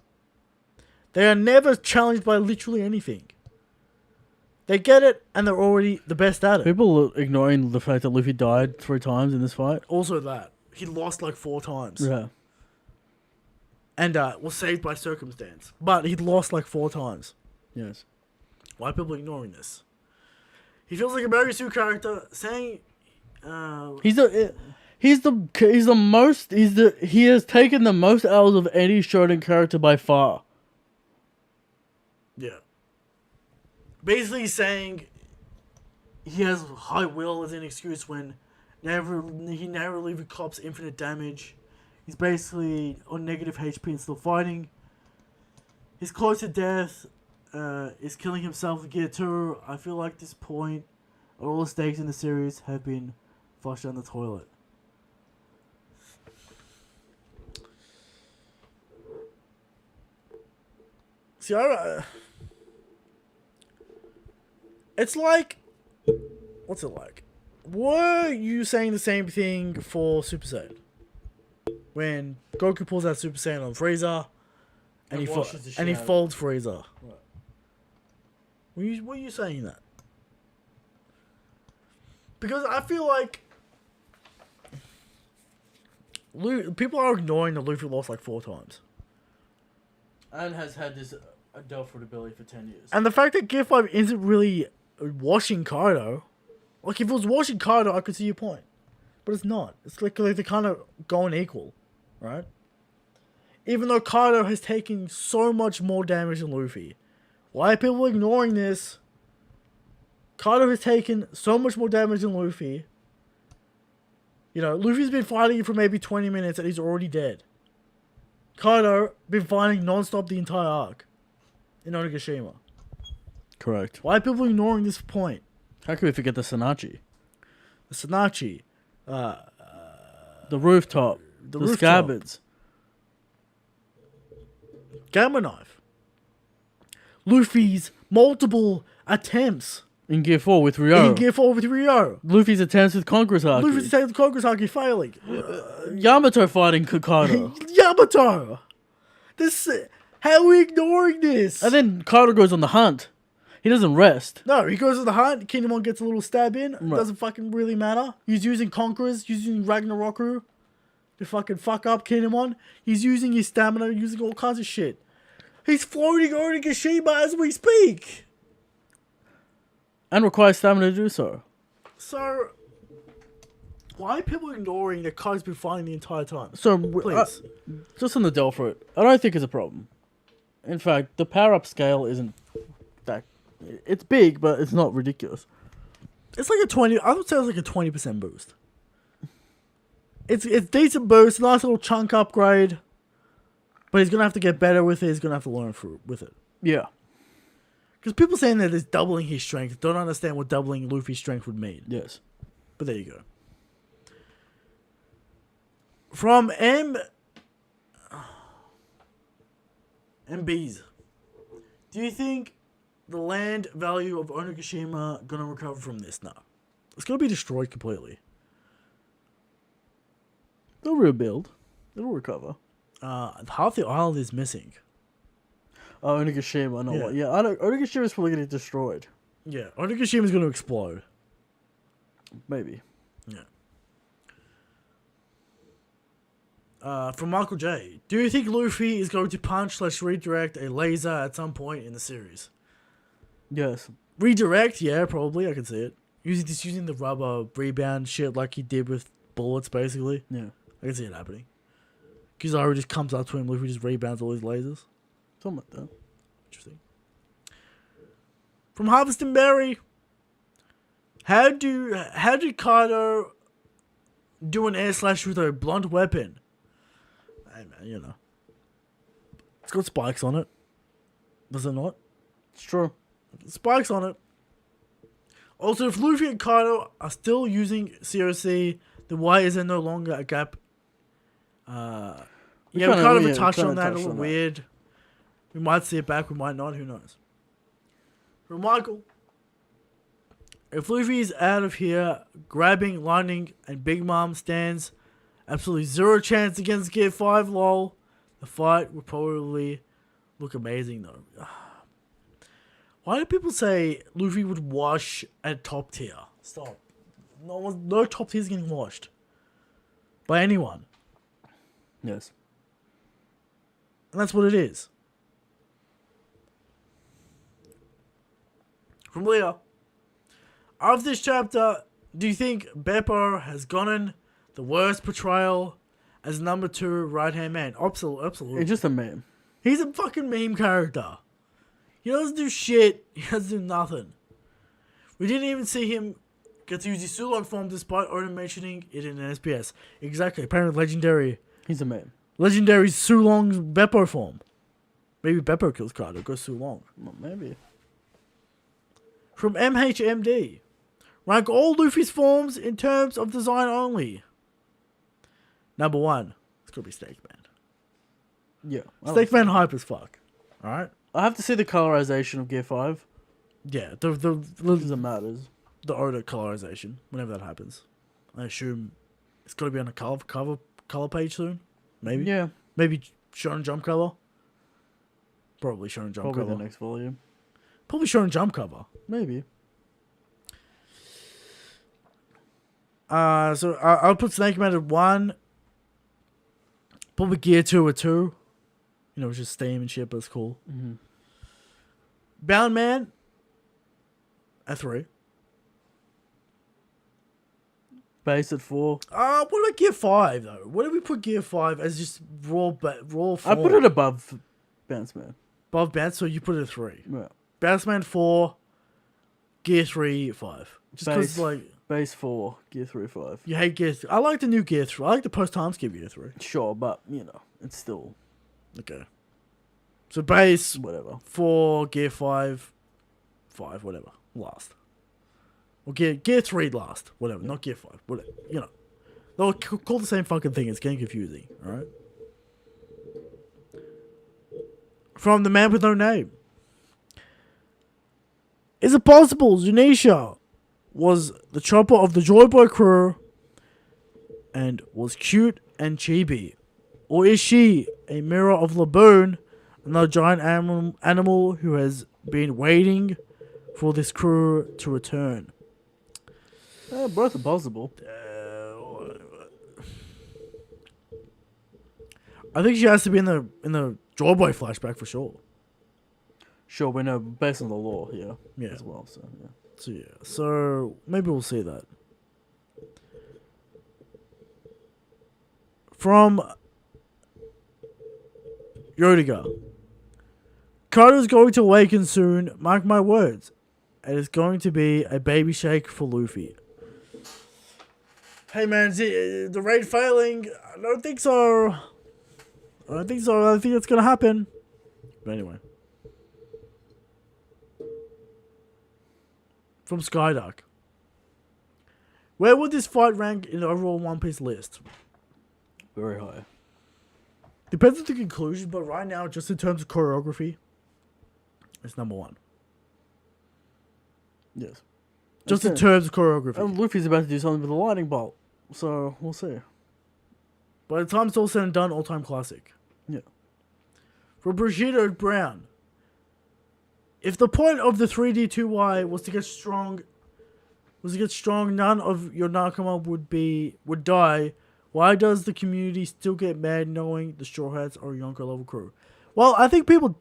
They are never challenged by literally anything. They get it, and they're already the best at it. People are ignoring the fact that Luffy died 3 times in this fight. Also that. He lost like 4 times. Yeah. And was saved by circumstance. But he lost like 4 times. Yes. Why are people ignoring this? He feels like a Mary Sue character saying... He has taken the most L's of any Shonen character by far. Yeah. Basically saying he has high will as an excuse when he never really cops infinite damage. He's basically on negative HP and still fighting. He's close to death. Is killing himself with Gear 2. I feel like this point, all the stakes in the series have been flushed down the toilet. See, it's like... What's it like? Were you saying the same thing for Super Saiyan? When Goku pulls out Super Saiyan on Frieza, and he folds Frieza. Right. Were you saying that? Because I feel like people are ignoring that Luffy lost like 4 times. And has had this Adelphid ability for 10 years. And the fact that Gear 5 isn't really washing Kaido. Like, if it was washing Kaido, I could see your point. But it's not. It's like they're kind of going equal. Right? Even though Kaido has taken so much more damage than Luffy. Why are people ignoring this? Kaido has taken so much more damage than Luffy. You know, Luffy's been fighting for maybe 20 minutes and he's already dead. Kaido been fighting non-stop the entire arc in Onigashima. Correct. Why are people ignoring this point? How can we forget the Sanachi? The Sanachi. The rooftop. The rooftop. scabbards. Gamma Knife. Luffy's multiple attempts. In Gear 4 with Ryo. In Gear 4 with Ryo. Luffy's attempts with Conqueror's Haki. Luffy's attempts with Conqueror's Haki failing. Yamato fighting Kaido. Yamato! How are we ignoring this? And then Kaido goes on the hunt. He doesn't rest. No, he goes to the hunt. Kinemon gets a little stab in. Right. Doesn't fucking really matter. He's using Conquerors. He's using Ragnaroku to fucking fuck up Kinemon. He's using his stamina, using all kinds of shit. He's floating Onigashima as we speak. And requires stamina to do so. So, why are people ignoring that Kai's been fighting the entire time? So, Please. just on the Delphoid, I don't think it's a problem. In fact, the power up scale isn't that. It's big, but it's not ridiculous. It's like a 20. I would say it's like a 20% boost. It's decent boost, nice little chunk upgrade. But he's gonna have to get better with it. He's gonna have to learn with it. Yeah. Because people saying that it's doubling his strength don't understand what doubling Luffy's strength would mean. Yes. But there you go. From MBs. Do you think the land value of Onigashima gonna recover from this? No. It's gonna be destroyed completely. They'll rebuild. It'll recover. Half the island is missing. Oh, Onigashima, I know Yeah. what. Yeah, I know. Onigashima's probably going to get destroyed. Yeah, Onigashima's gonna explode. Maybe. Yeah. From Michael J. Do you think Luffy is going to punch/redirect a laser at some point in the series? Yes. Redirect, yeah, probably. I can see it. Using the rubber rebound shit like he did with bullets, basically. Yeah. I can see it happening. Kizaru just comes up to him, Luffy just rebounds all his lasers. Something like that. Interesting. From Harvesting Berry. How do Kaido do an air slash with a blunt weapon? Hey man, you know. It's got spikes on it. Does it not? It's true. Spikes on it. Also, if Luffy and Kaido are still using COC, then why is there no longer a gap? Yeah, we kind of touched on that, a little weird. We might see it back, we might not, who knows. From Michael. If Luffy is out of here, grabbing Lightning and Big Mom stands absolutely zero chance against Gear 5, lol. The fight will probably look amazing though. Why do people say Luffy would wash at top tier? Stop. No top tier is getting washed. By anyone. Yes. And that's what it is. From Leah. After this chapter, do you think Beppo has gotten the worst portrayal as number 2 right-hand man? Absolutely. It's just a meme. He's a fucking meme character. He doesn't do shit. He doesn't do nothing. We didn't even see him get to use his Sulong form despite Oda mentioning it in an SPS. Exactly. Apparently legendary. He's a meme. Legendary Sulong's Beppo form. Maybe Beppo kills Kaido. Goes Sulong. Well, maybe. From MHMD. Rank all Luffy's forms in terms of design only. Number 1. It's got to be Snake Man. Yeah. Snake Man hype as fuck. Alright? I have to see the colorization of Gear 5. Yeah, Because it matters. the Oda colorization, whenever that happens. I assume it's got to be on a color page soon. Maybe. Yeah. Maybe Shonen Jump color. Probably Shonen Jump Probably cover. the next volume. Probably Shonen Jump cover. Maybe. So I'll put Snake Man at 1. Probably Gear 2 at 2. You know, it's just steam and shit, but it's cool. Mm-hmm. Bound Man at 3. Base at 4. What about Gear 5 though? What if we put Gear 5 as just raw form? I put it above Bounce Man. above Bounce, so you put it at 3. Yeah. Bounce Man 4, Gear 3 5. Just because like Base 4, Gear 3, 5. you hate Gear 3. I like the new Gear 3. I like the post time skip Gear 3. Sure, but, you know, it's still Okay. So base whatever. 4, Gear 5, whatever. Last. Or Gear 3 last. Whatever. Not Gear 5. Whatever. You know. They'll call the same fucking thing. It's getting confusing. Alright? From the man with no name. Is it possible Zunisha was the chopper of the Joy Boy crew and was cute and chibi? Or is she a mirror of Laboon, another giant animal who has been waiting for this crew to return? Both are possible. I think she has to be in the Joy Boy flashback for sure. Sure, we know based on the lore here Yeah. as well. So yeah. So maybe we'll see that. From Yodiga. Kaido's going to awaken soon. Mark my words. And it's going to be a baby shake for Luffy. Hey man, the raid failing? I don't think so. I don't think so. I don't think it's going to happen. But anyway. From Skydark. Where would this fight rank in the overall One Piece list? Very high. Depends on the conclusion, but right now, just in terms of choreography, it's number one. Yes. Just in terms of choreography. And Luffy's about to do something with a lightning bolt, so we'll see. By the time it's all said and done, all-time classic. Yeah. For Brigitte Brown, if the point of the 3D2Y was to get strong, none of your Nakama would die. Why does the community still get mad knowing the Straw Hats are a Yonko level crew? Well, I think people.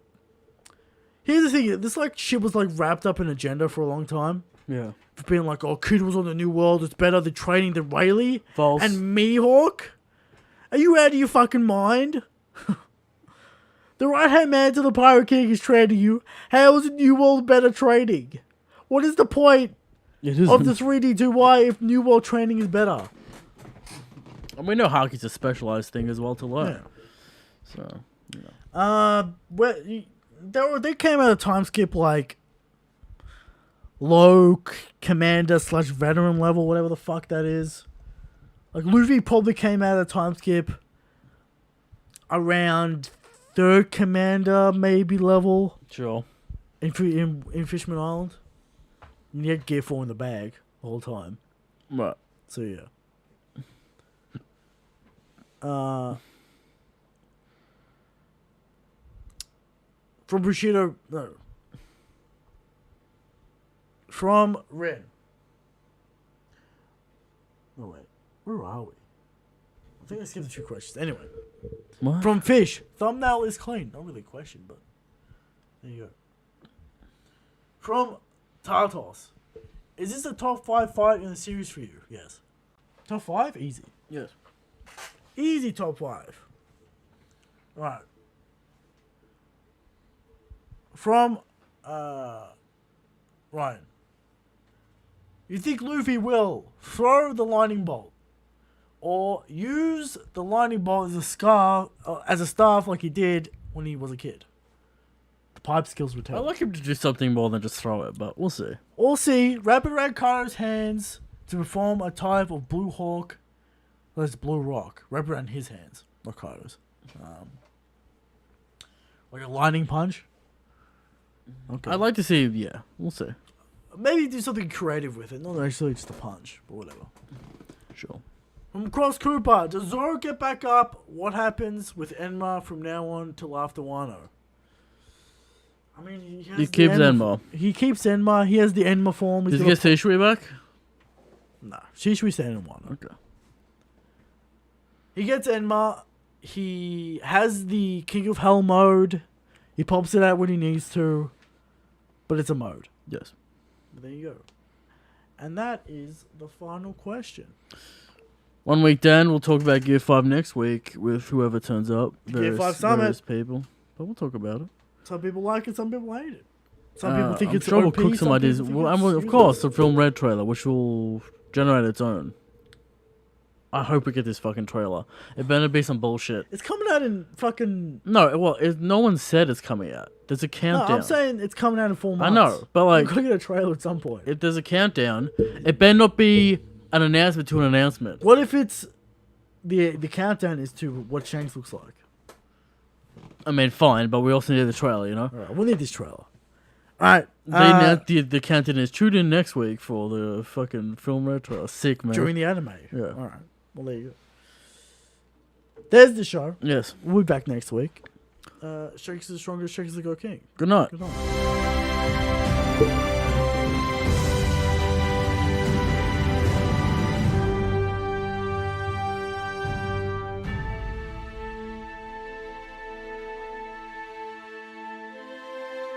Here's the thing: this like shit was like wrapped up in agenda for a long time. Yeah. For being like, oh, Kid was on the New World. It's better than training than Rayleigh. False. And Mihawk. Are you out of your fucking mind? The right hand man to the Pirate King is training you. How is the New World better training? What is the point of the 3D2Y if New World training is better? And we know Haki's a specialized thing as well to learn. Yeah. So, you know. They came at a time skip like low commander / veteran level, whatever the fuck that is. Like Luffy probably came out of a time skip around third commander maybe level. Sure. In Fishman Island. And he had Gear 4 in the bag the whole time. Right. So yeah. From Bushido, no. From Ren. No wait, where are we? I think I skipped a few questions. Anyway, What? from Fish, thumbnail is clean. Not really a question, but there you go. From Tartos, is this a top 5 fight in the series for you? Yes. Top 5? Easy. Yes. Easy top 5. Right. From Ryan. You think Luffy will throw the lightning bolt or use the lightning bolt as a staff like he did when he was a kid? The pipe skills return. I'd like him to do something more than just throw it, but we'll see. We'll see. Wrap it around Kaido's hands to perform a type of Blue Hawk. That's Blue Rock. Wrap it around his hands, not Kaido's. Like a lightning punch. Okay. I'd like to see, yeah, we'll see. Maybe do something creative with it, not actually just a punch, but whatever. Sure. From Cross Cooper, does Zoro get back up? What happens with Enma from now on till after Wano? I mean, He keeps Enma. He keeps Enma. He has the Enma form. Does he get Seishui back? Nah, Shishui staying in Wano. Okay. He gets Enma. He has the King of Hell mode. He pops it out when he needs to. But it's a mode. Yes. There you go. And that is the final question. 1 week down, we'll talk about Gear 5 next week with whoever turns up. Gear 5 Summit. Various people. But we'll talk about it. Some people like it, some people hate it. Some people think I'm it's sure OP, we'll cook some ideas. people Well, think and it's of course, useless. the film Red trailer, which will generate its own. I hope we get this fucking trailer. It better be some bullshit. It's coming out in fucking... No, well, no one said it's coming out. There's a No, countdown. I'm saying it's coming out in 4 I months. know, but like, We're going to get a trailer at some point. if there's a countdown, it better not be an announcement to an announcement. What if it's... The countdown is to what Shanks looks like? I mean, fine, but we also need the trailer, you know? Alright, we'll need this trailer. Alright. The countdown is tuned in next week for the fucking film Red trailer. Sick, man. During the anime. Yeah. Alright. Well, there you go. There's the show. Yes. We'll be back next week. Shanks is the strongest, Shanks is the Go King. Good night. Good night.